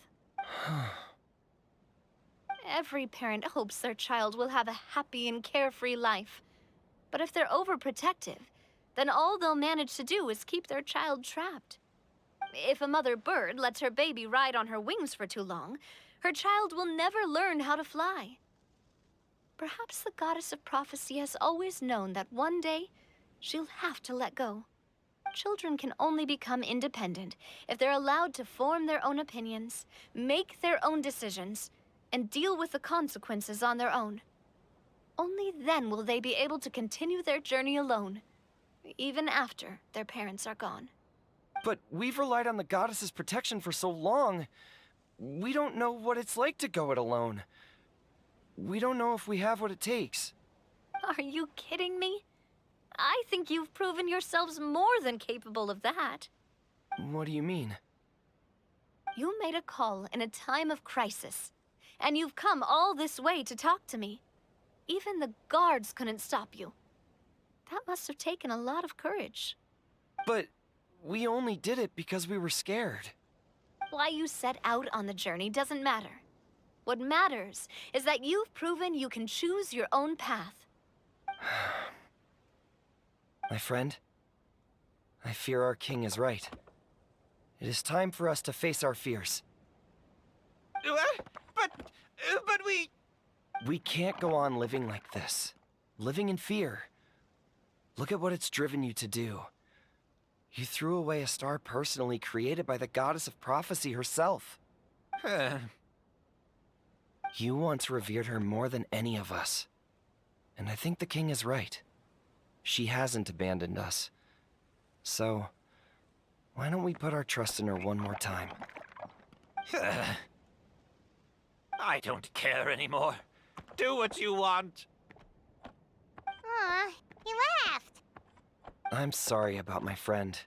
Every parent hopes their child will have a happy and carefree life. But if they're overprotective, then all they'll manage to do is keep their child trapped. If a mother bird lets her baby ride on her wings for too long, her child will never learn how to fly. Perhaps the goddess of prophecy has always known that one day she'll have to let go. Children can only become independent if they're allowed to form their own opinions, make their own decisions, and deal with the consequences on their own. Only then will they be able to continue their journey alone, even after their parents are gone. But we've relied on the goddess's protection for so long. We don't know what it's like to go it alone. We don't know if we have what it takes. Are you kidding me? I think you've proven yourselves more than capable of that. What do you mean? You made a call in a time of crisis, and you've come all this way to talk to me. Even the guards couldn't stop you. That must have taken a lot of courage. But we only did it because we were scared. Why you set out on the journey doesn't matter. What matters is that you've proven you can choose your own path. My friend, I fear our king is right. It is time for us to face our fears. But we... We can't go on living like this. Living in fear. Look at what it's driven you to do. You threw away a star personally created by the goddess of prophecy herself. You once revered her more than any of us. And I think the king is right. She hasn't abandoned us. So, why don't we put our trust in her one more time? I don't care anymore. Do what you want. Aw, he laughed. I'm sorry about my friend.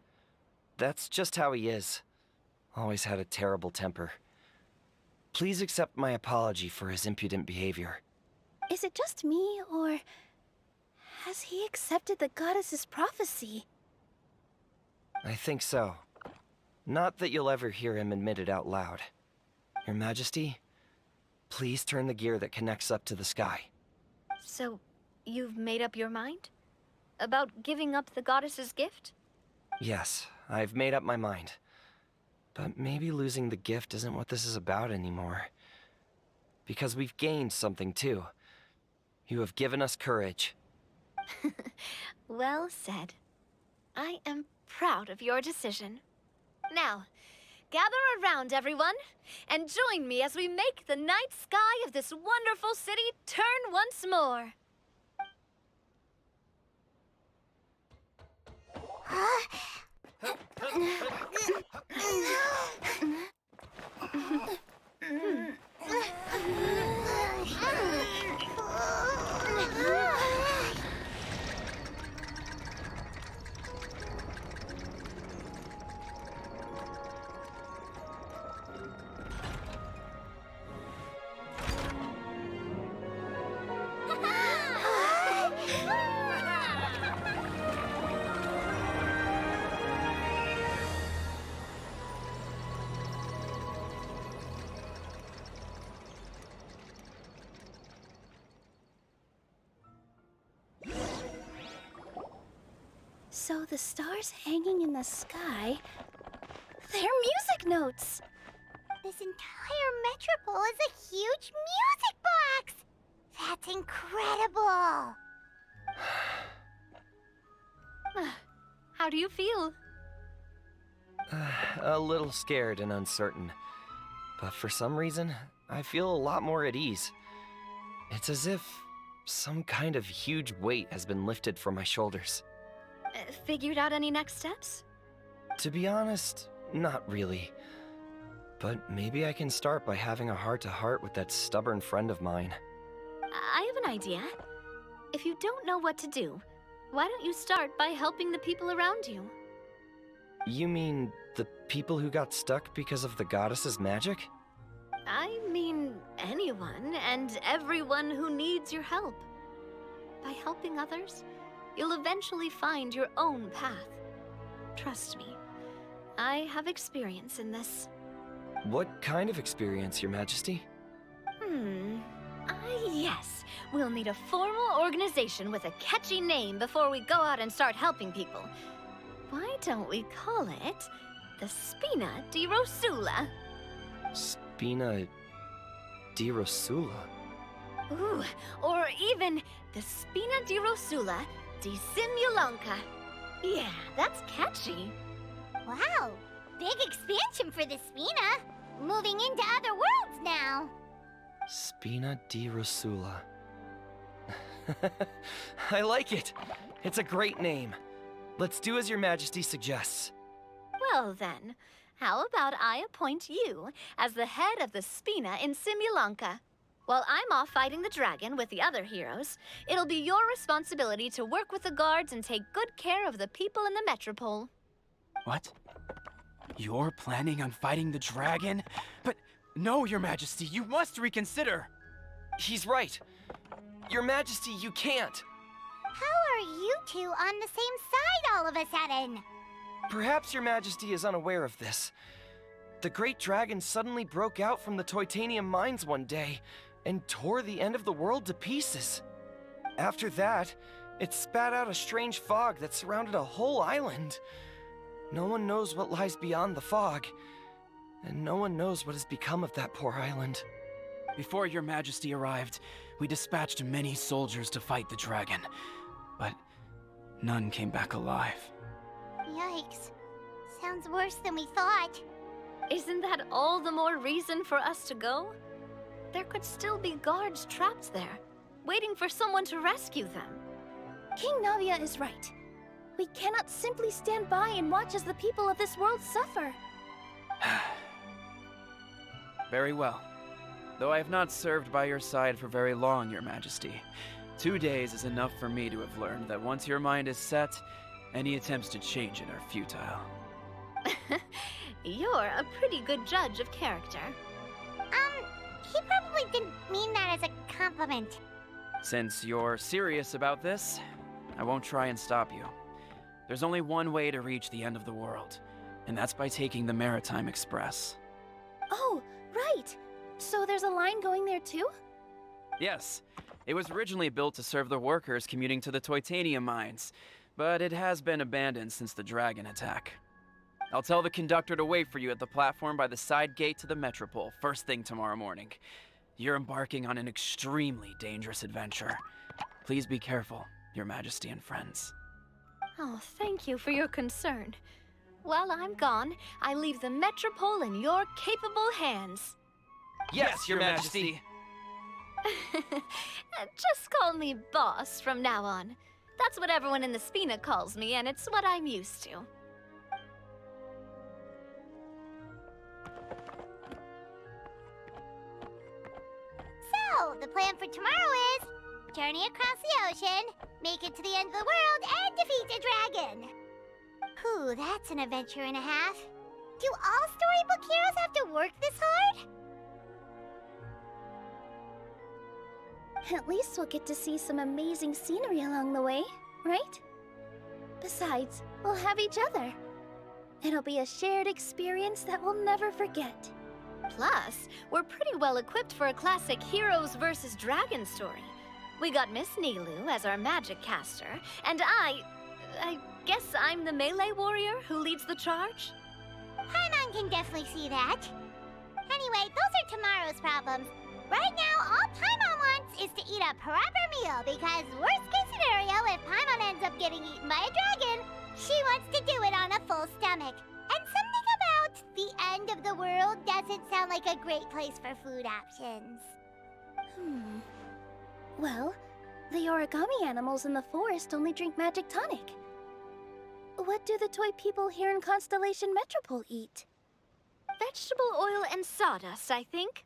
That's just how he is. Always had a terrible temper. Please accept my apology for his impudent behavior. Is it just me, or has he accepted the goddess's prophecy? I think so. Not that you'll ever hear him admit it out loud. Your Majesty, please turn the gear that connects up to the sky. So, you've made up your mind? About giving up the goddess's gift? Yes, I've made up my mind. But maybe losing the gift isn't what this is about anymore. Because we've gained something too. You have given us courage. Well said. I am proud of your decision. Now, gather around, everyone, and join me as we make the night sky of this wonderful city turn once more. So the stars hanging in the sky, they're music notes. This entire metropole is a huge music box! That's incredible! How do you feel? A little scared and uncertain. But for some reason, I feel a lot more at ease. It's as if some kind of huge weight has been lifted from my shoulders. Figured out any next steps? To be honest, not really. But maybe I can start by having a heart-to-heart with that stubborn friend of mine. I have an idea. If you don't know what to do, why don't you start by helping the people around you? You mean the people who got stuck because of the goddess's magic? I mean anyone and everyone who needs your help. By helping others, you'll eventually find your own path. Trust me, I have experience in this. What kind of experience, Your Majesty? Yes. We'll need a formal organization with a catchy name before we go out and start helping people. Why don't we call it the Spina di Rosula? Spina di Rosula? Ooh, or even the Spina di Rosula di Simulanka. Yeah, that's catchy. Wow, big expansion for the Spina. Moving into other worlds now. Spina di Rosula. I like it. It's a great name. Let's do as Your Majesty suggests. Well then, how about I appoint you as the head of the Spina in Simulanka? While I'm off fighting the dragon with the other heroes, it'll be your responsibility to work with the guards and take good care of the people in the metropole. What? You're planning on fighting the dragon? But no, Your Majesty, you must reconsider. He's right. Your Majesty, you can't. How are you two on the same side all of a sudden? Perhaps Your Majesty is unaware of this. The great dragon suddenly broke out from the Toitanium mines one day and tore the end of the world to pieces. After that, it spat out a strange fog that surrounded a whole island. No one knows what lies beyond the fog, and no one knows what has become of that poor island. Before Your Majesty arrived, we dispatched many soldiers to fight the dragon, but none came back alive. Yikes. Sounds worse than we thought. Isn't that all the more reason for us to go? There could still be guards trapped there, waiting for someone to rescue them. King Navia is right. We cannot simply stand by and watch as the people of this world suffer. Very well. Though I have not served by your side for very long, Your Majesty. 2 days is enough for me to have learned that once your mind is set, any attempts to change it are futile. You're a pretty good judge of character. He probably didn't mean that as a compliment. Since you're serious about this, I won't try and stop you. There's only one way to reach the end of the world, and that's by taking the Maritime Express. Oh, right. So there's a line going there too? Yes, it was originally built to serve the workers commuting to the Toitanium mines, but it has been abandoned since the dragon attack. I'll tell the conductor to wait for you at the platform by the side gate to the Metropole first thing tomorrow morning. You're embarking on an extremely dangerous adventure. Please be careful, Your Majesty and friends. Oh, thank you for your concern. While I'm gone, I leave the Metropole in your capable hands. Yes, Your Majesty! Just call me boss from now on. That's what everyone in the Spina calls me, and it's what I'm used to. So, the plan for tomorrow is journey across the ocean, make it to the end of the world, and defeat a dragon. Whew, that's an adventure and a half. Do all storybook heroes have to work this hard? At least we'll get to see some amazing scenery along the way, right? Besides, we'll have each other. It'll be a shared experience that we'll never forget. Plus, we're pretty well equipped for a classic Heroes vs. Dragon story. We got Miss Nilou as our magic caster, and I guess I'm the melee warrior who leads the charge? Paimon can definitely see that. Anyway, those are tomorrow's problems. Right now, all Paimon wants is to eat a proper meal because worst case scenario, if Paimon ends up getting eaten by a dragon, she wants to do it on a full stomach. And something about the end of the world doesn't sound like a great place for food options. Well, the origami animals in the forest only drink magic tonic. What do the toy people here in Constellation Metropole eat? Vegetable oil and sawdust, I think.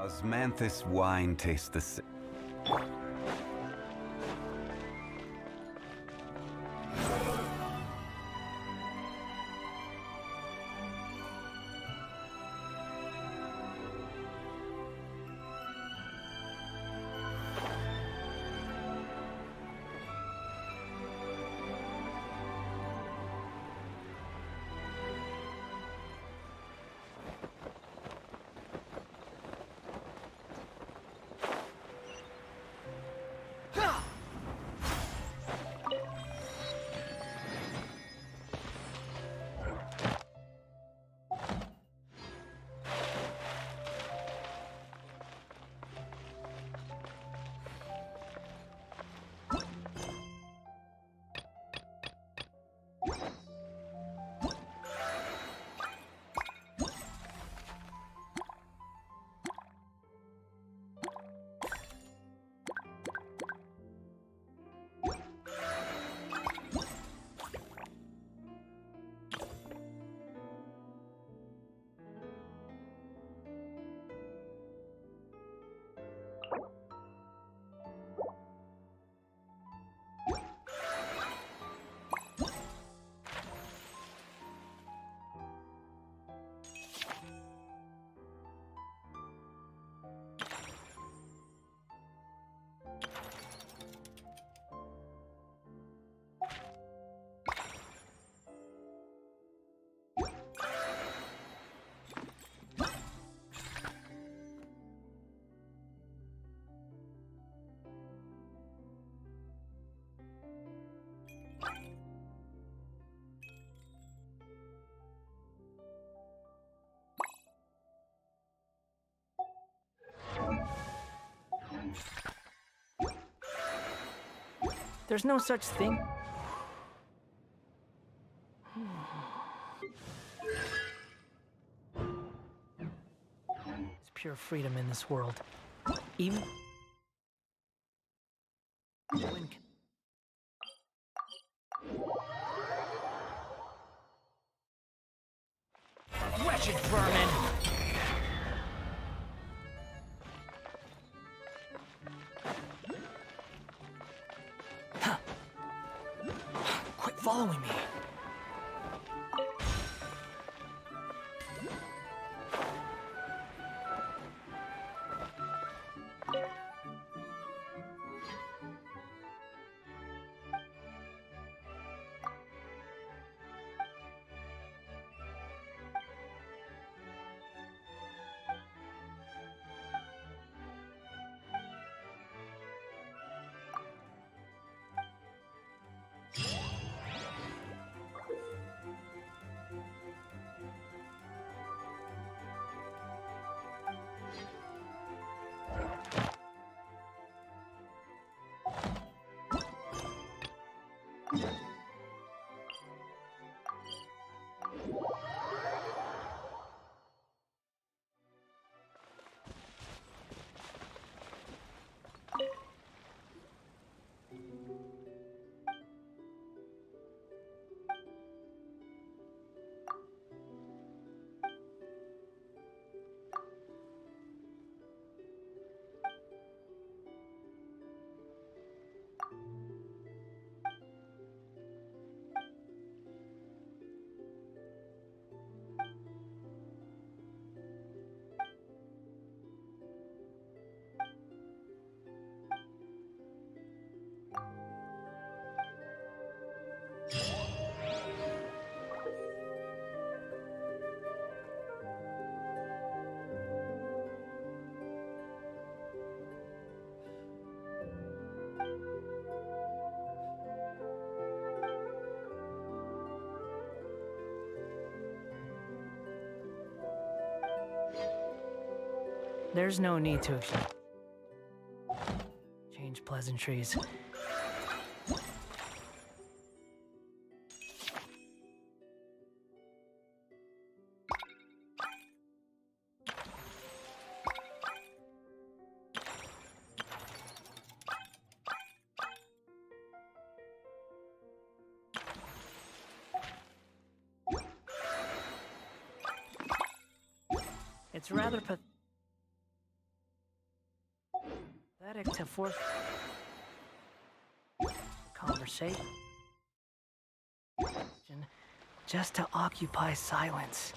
Osmanthus wine tastes the same. There's no such thing. There's pure freedom in this world. Even when wretched vermin! Quit following me. There's no need to exchange pleasantries. It's rather pathetic to force conversation just to occupy silence.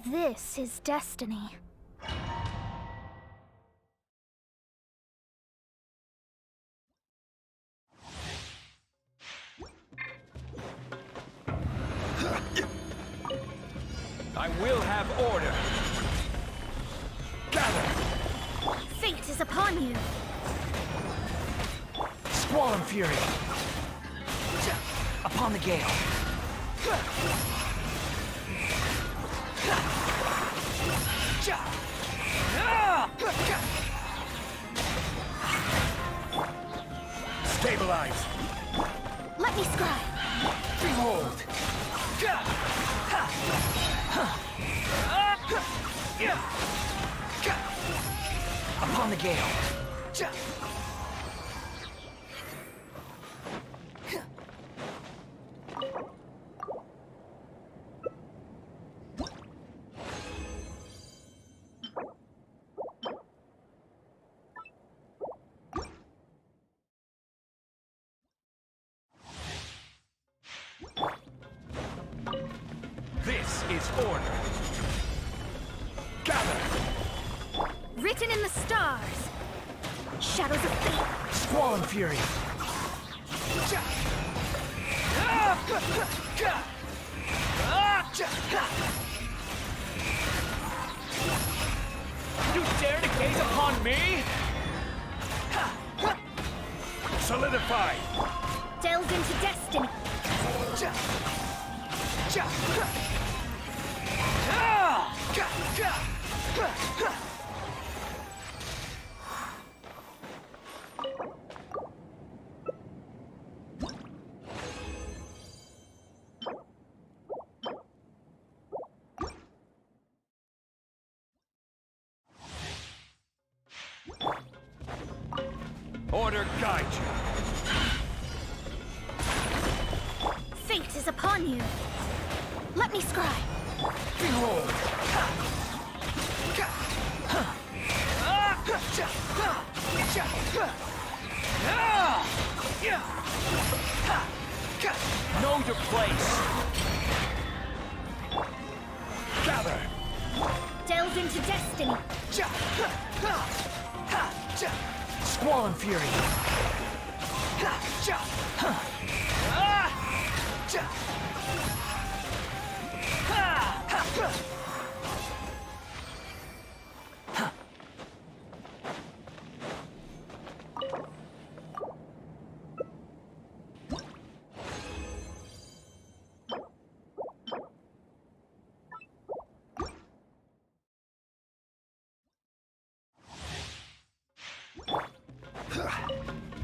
This is destiny. I will have order. Gather! Fate is upon you. Squall and fury. Upon the gale. Stabilize. Let me scribe. Behold. Upon the gale. This is order. Gather. Written in the stars. Shadows of fate. Squall and fury. You dare to gaze upon me? Solidify. Delve into destiny. Order guide you. Fate is upon you. Let me scribe. Behold. Know your place. Gather. Delve into destiny. Squall and fury.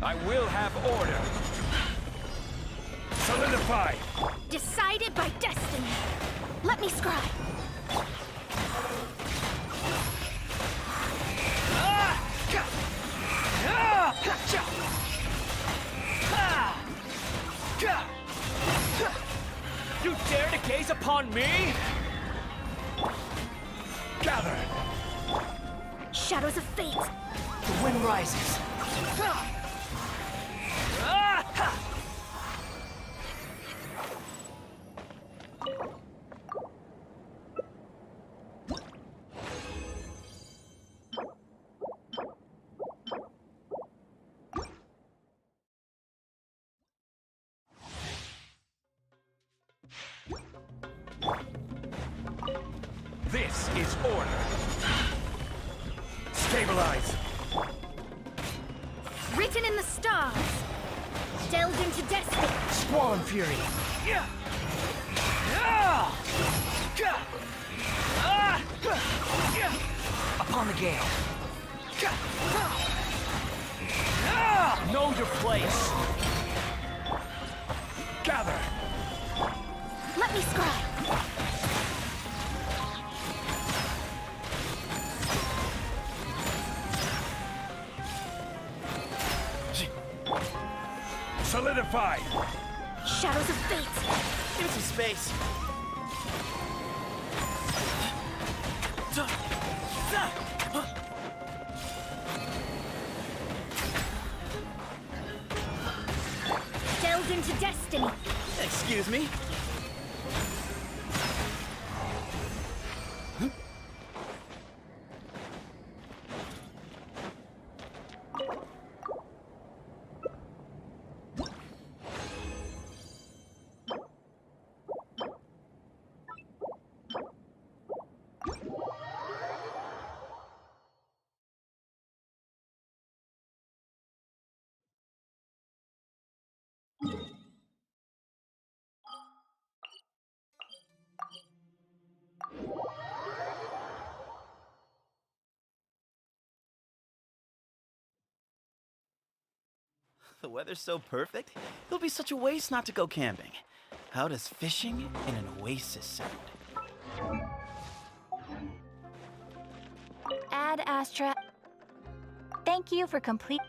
I will have order. Solidify. Decided by destiny. Let me scribe. You dare to gaze upon me? Gather. Shadows of fate. The wind rises. This is order. Stabilize. Written in the stars. Delve into destiny. Squall and fury. Upon the gale. Know your place. Gather. Let me scribe. Solidify. Shadows of fate. Give me some space. Delve into destiny. Excuse me? The weather's so perfect, it'll be such a waste not to go camping. How does fishing in an oasis sound? Ad Astra. Thank you for complete.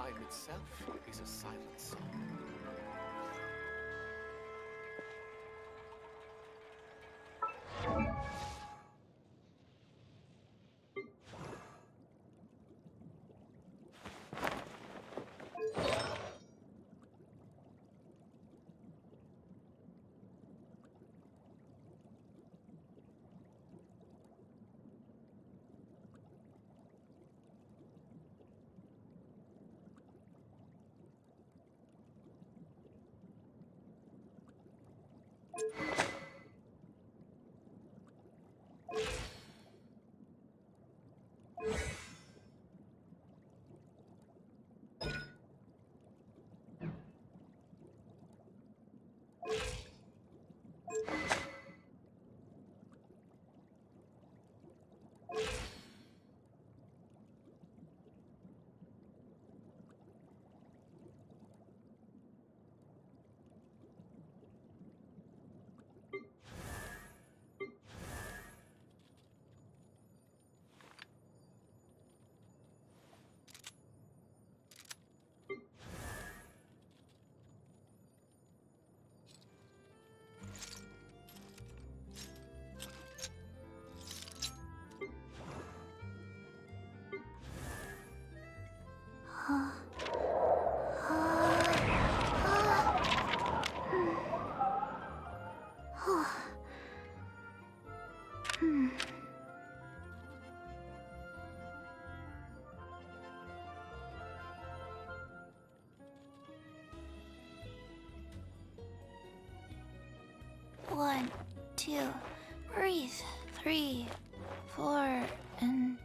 Time itself is a silent song. One, two, breathe. 3, 4, and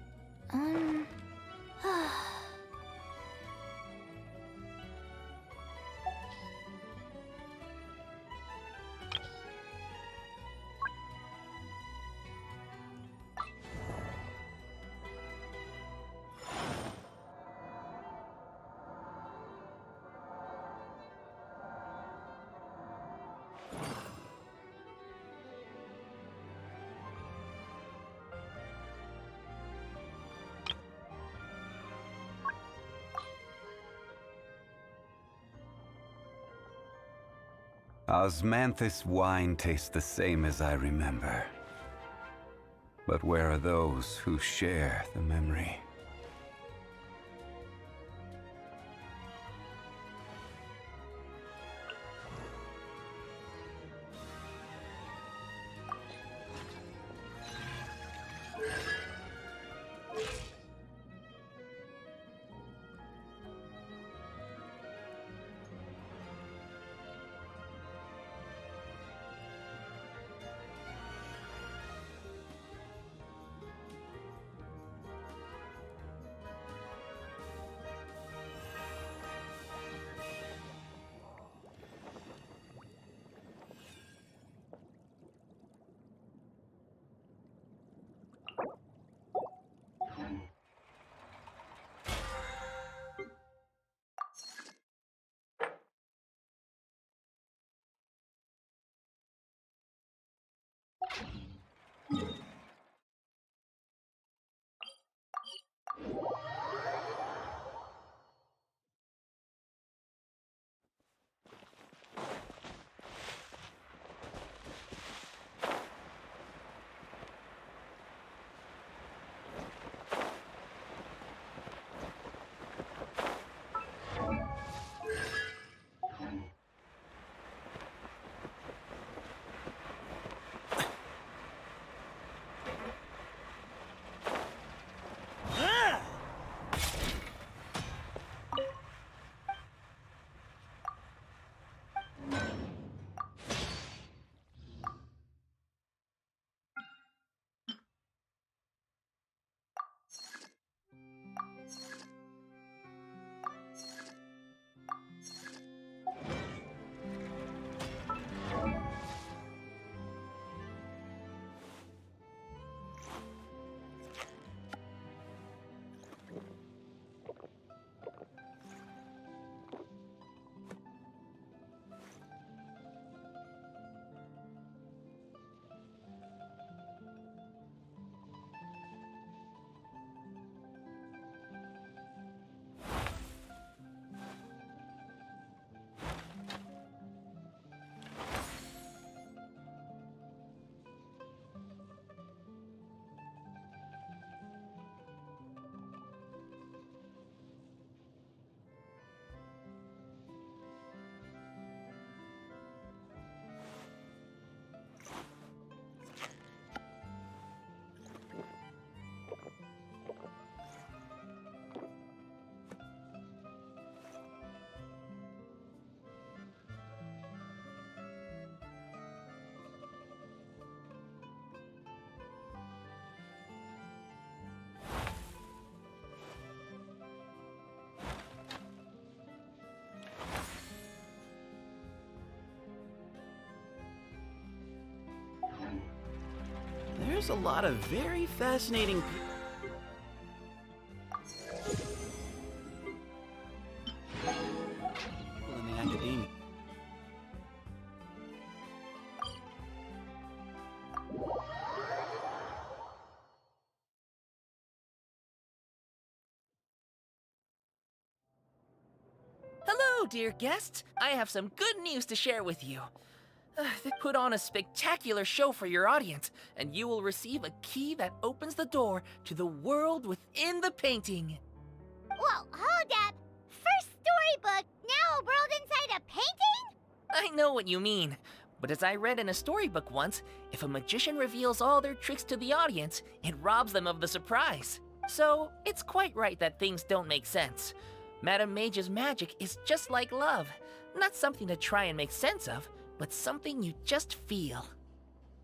Osmanthus wine tastes the same as I remember. But where are those who share the memory? there's a lot of very fascinating people in the academia. Hello, dear guests. I have some good news to share with you. They put on a spectacular show for your audience, and you will receive a key that opens the door to the world within the painting. Whoa, hold up! First storybook, now a world inside a painting? I know what you mean, but as I read in a storybook once, if a magician reveals all their tricks to the audience, it robs them of the surprise. So, it's quite right that things don't make sense. Madame Mage's magic is just like love, not something to try and make sense of, but something you just feel.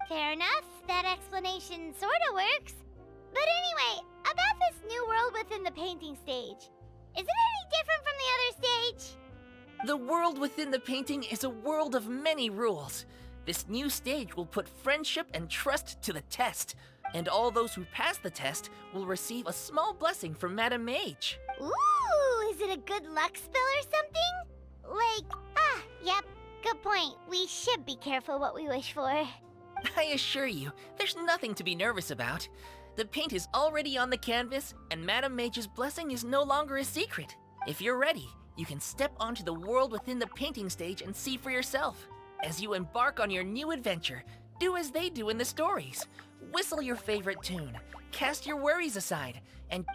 Fair enough, that explanation sorta works. But anyway, about this new world within the painting stage. Is it any different from the other stage? The world within the painting is a world of many rules. This new stage will put friendship and trust to the test, and all those who pass the test will receive a small blessing from Madame Mage. Ooh, is it a good luck spell or something? Yep, good point. We should be careful what we wish for. I assure you, there's nothing to be nervous about. The paint is already on the canvas, and Madame Mage's blessing is no longer a secret. If you're ready, you can step onto the world within the painting stage and see for yourself. As you embark on your new adventure, do as they do in the stories. Whistle your favorite tune, cast your worries aside, and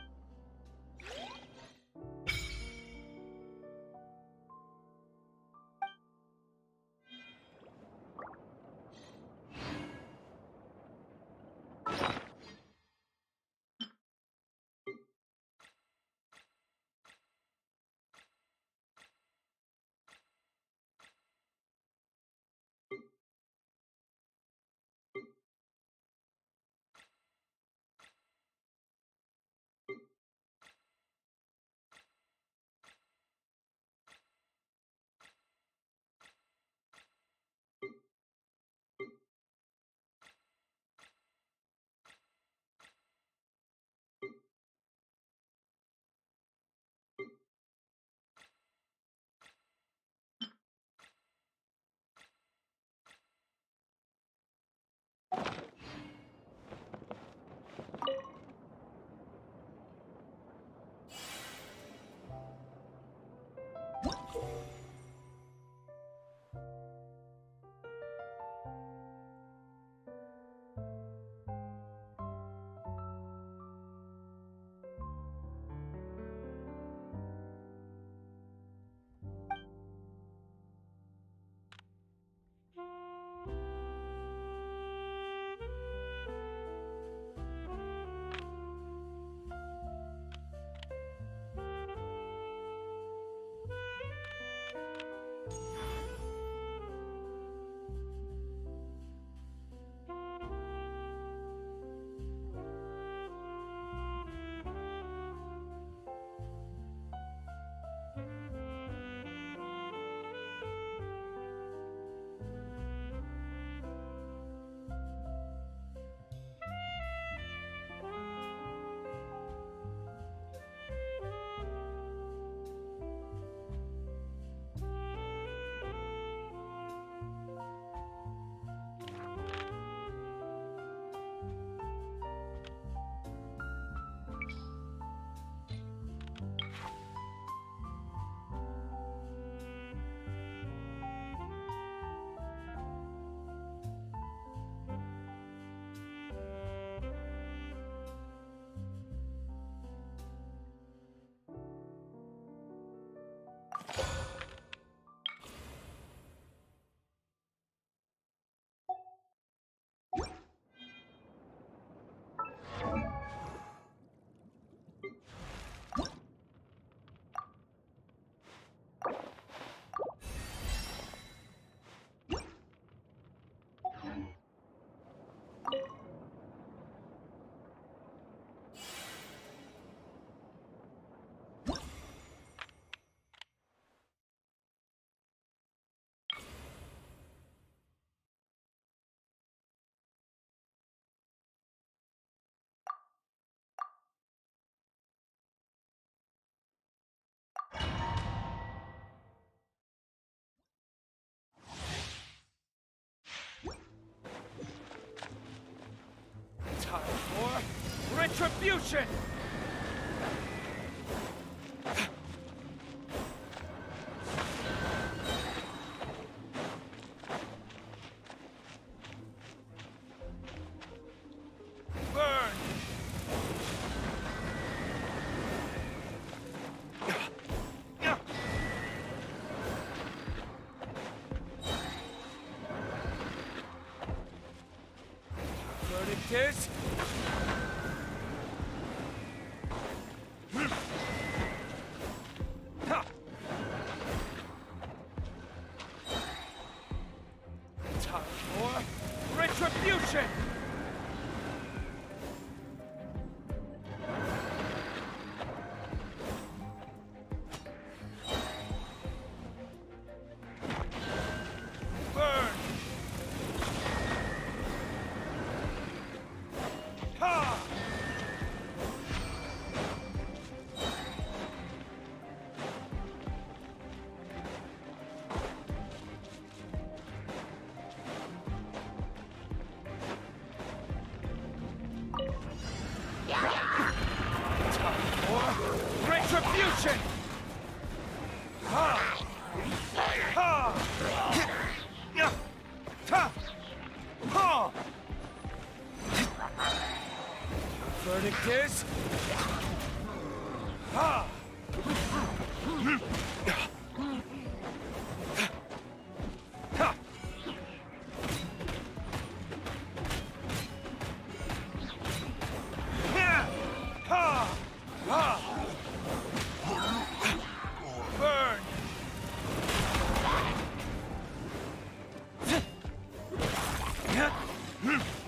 Retribution! Burn! Verdict is... Time for retribution! Burn! Ha! Time for retribution! Ha! Ha! Ya! Ta! Ha! Verdict is... Ha! Ha! Yeah! Ha! Ha! Burn!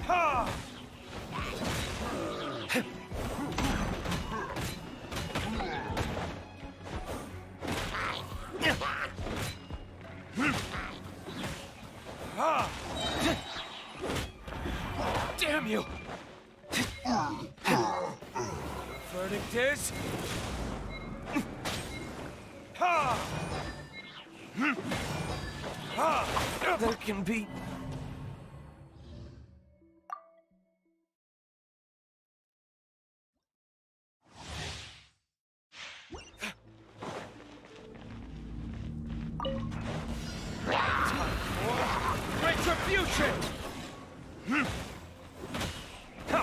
Ha! Ha! Damn you! Verdict is... Ha! Ha! There can be... Time for retribution! Ha!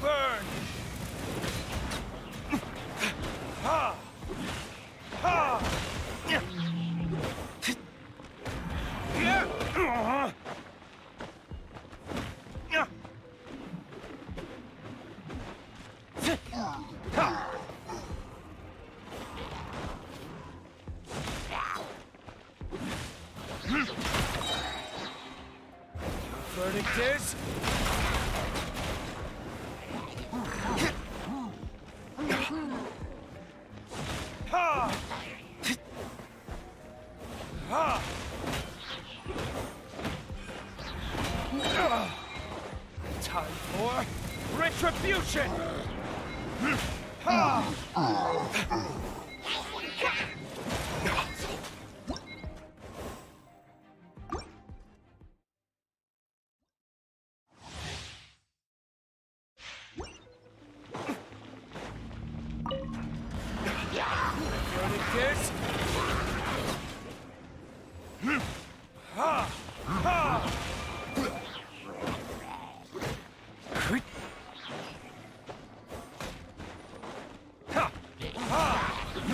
Burn! Ha! Ha! Yeah! Yeah! Ha! Verdict is... Ha! Ha! Time for retribution! Ha! Verdict is... Ha! Ha! Ha! Ha!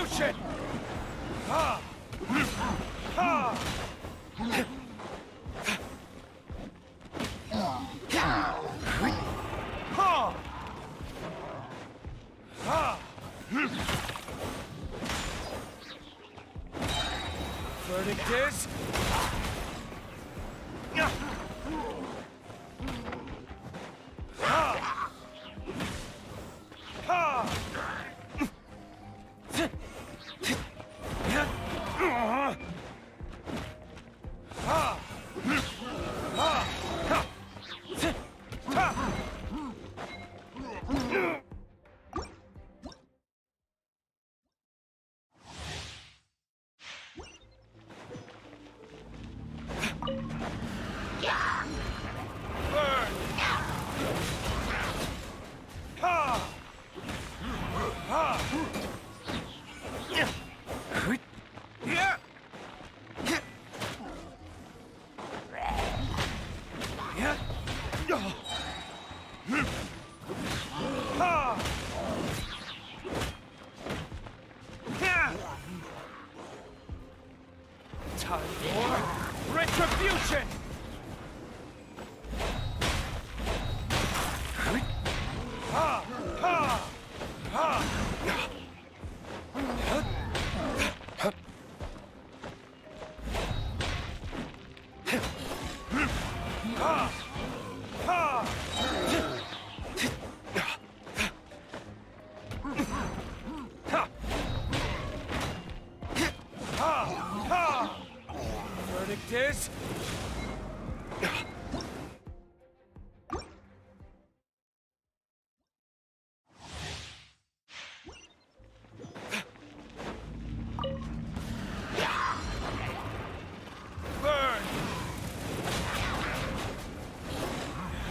Retribution! Ha! Ha! Ha! Ha! Verdict is... Ha! Ha! Time for retribution! Ha! Ha! Ha! Ha! Ha! Ha! Verdict is... Burn!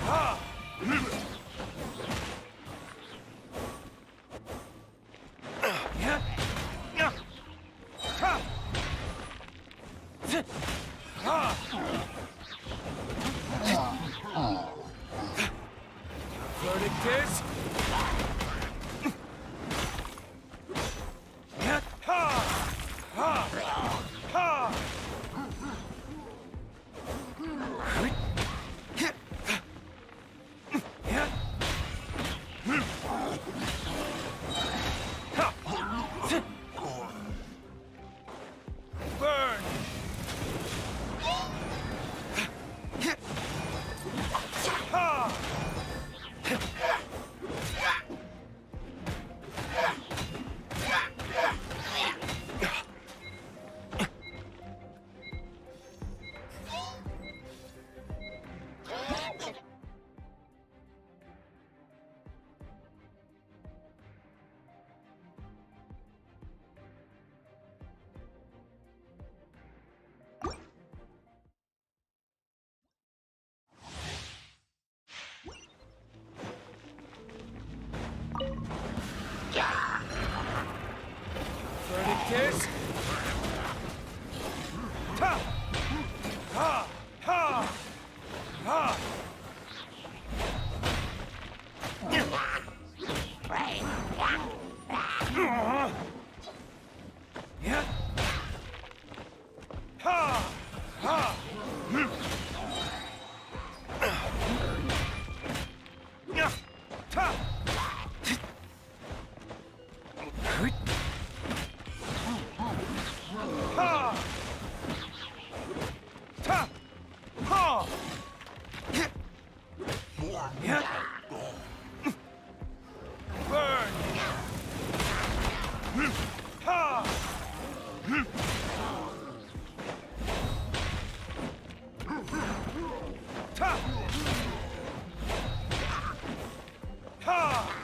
Ha! Verdict is... Ha! Ha! Ha! Burn! Ha! Verdict is... Ta! Ha! Ha! Ha! Yeah. Ha! Ha! Yeah. Ta! Ha! Ta! Ha! Yeah. Burn! Ha! Ta! Ha!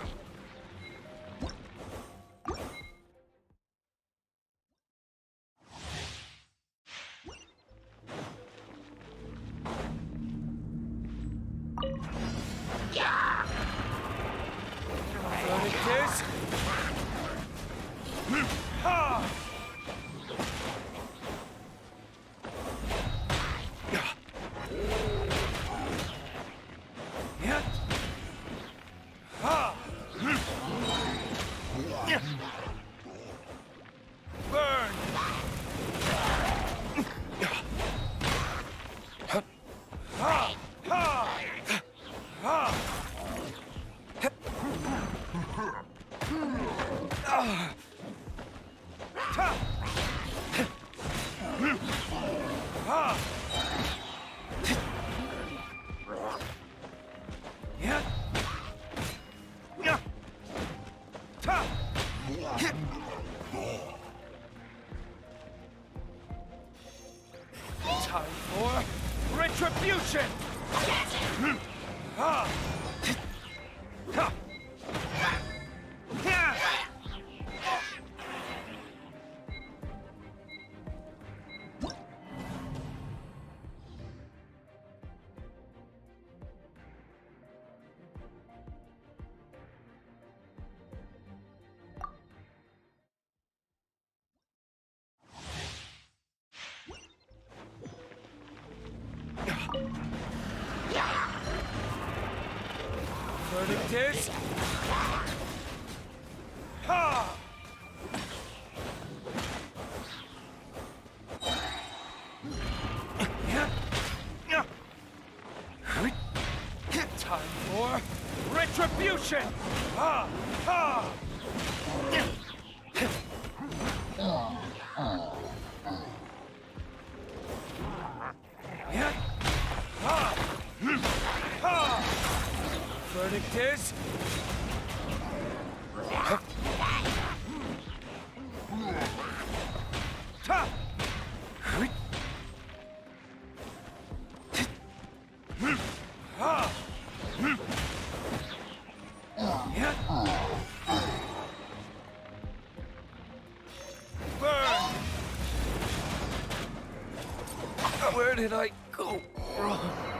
Verdict is... Ha! Time for retribution! Ha! Ha! Verdict is... Burn! Where did I go wrong?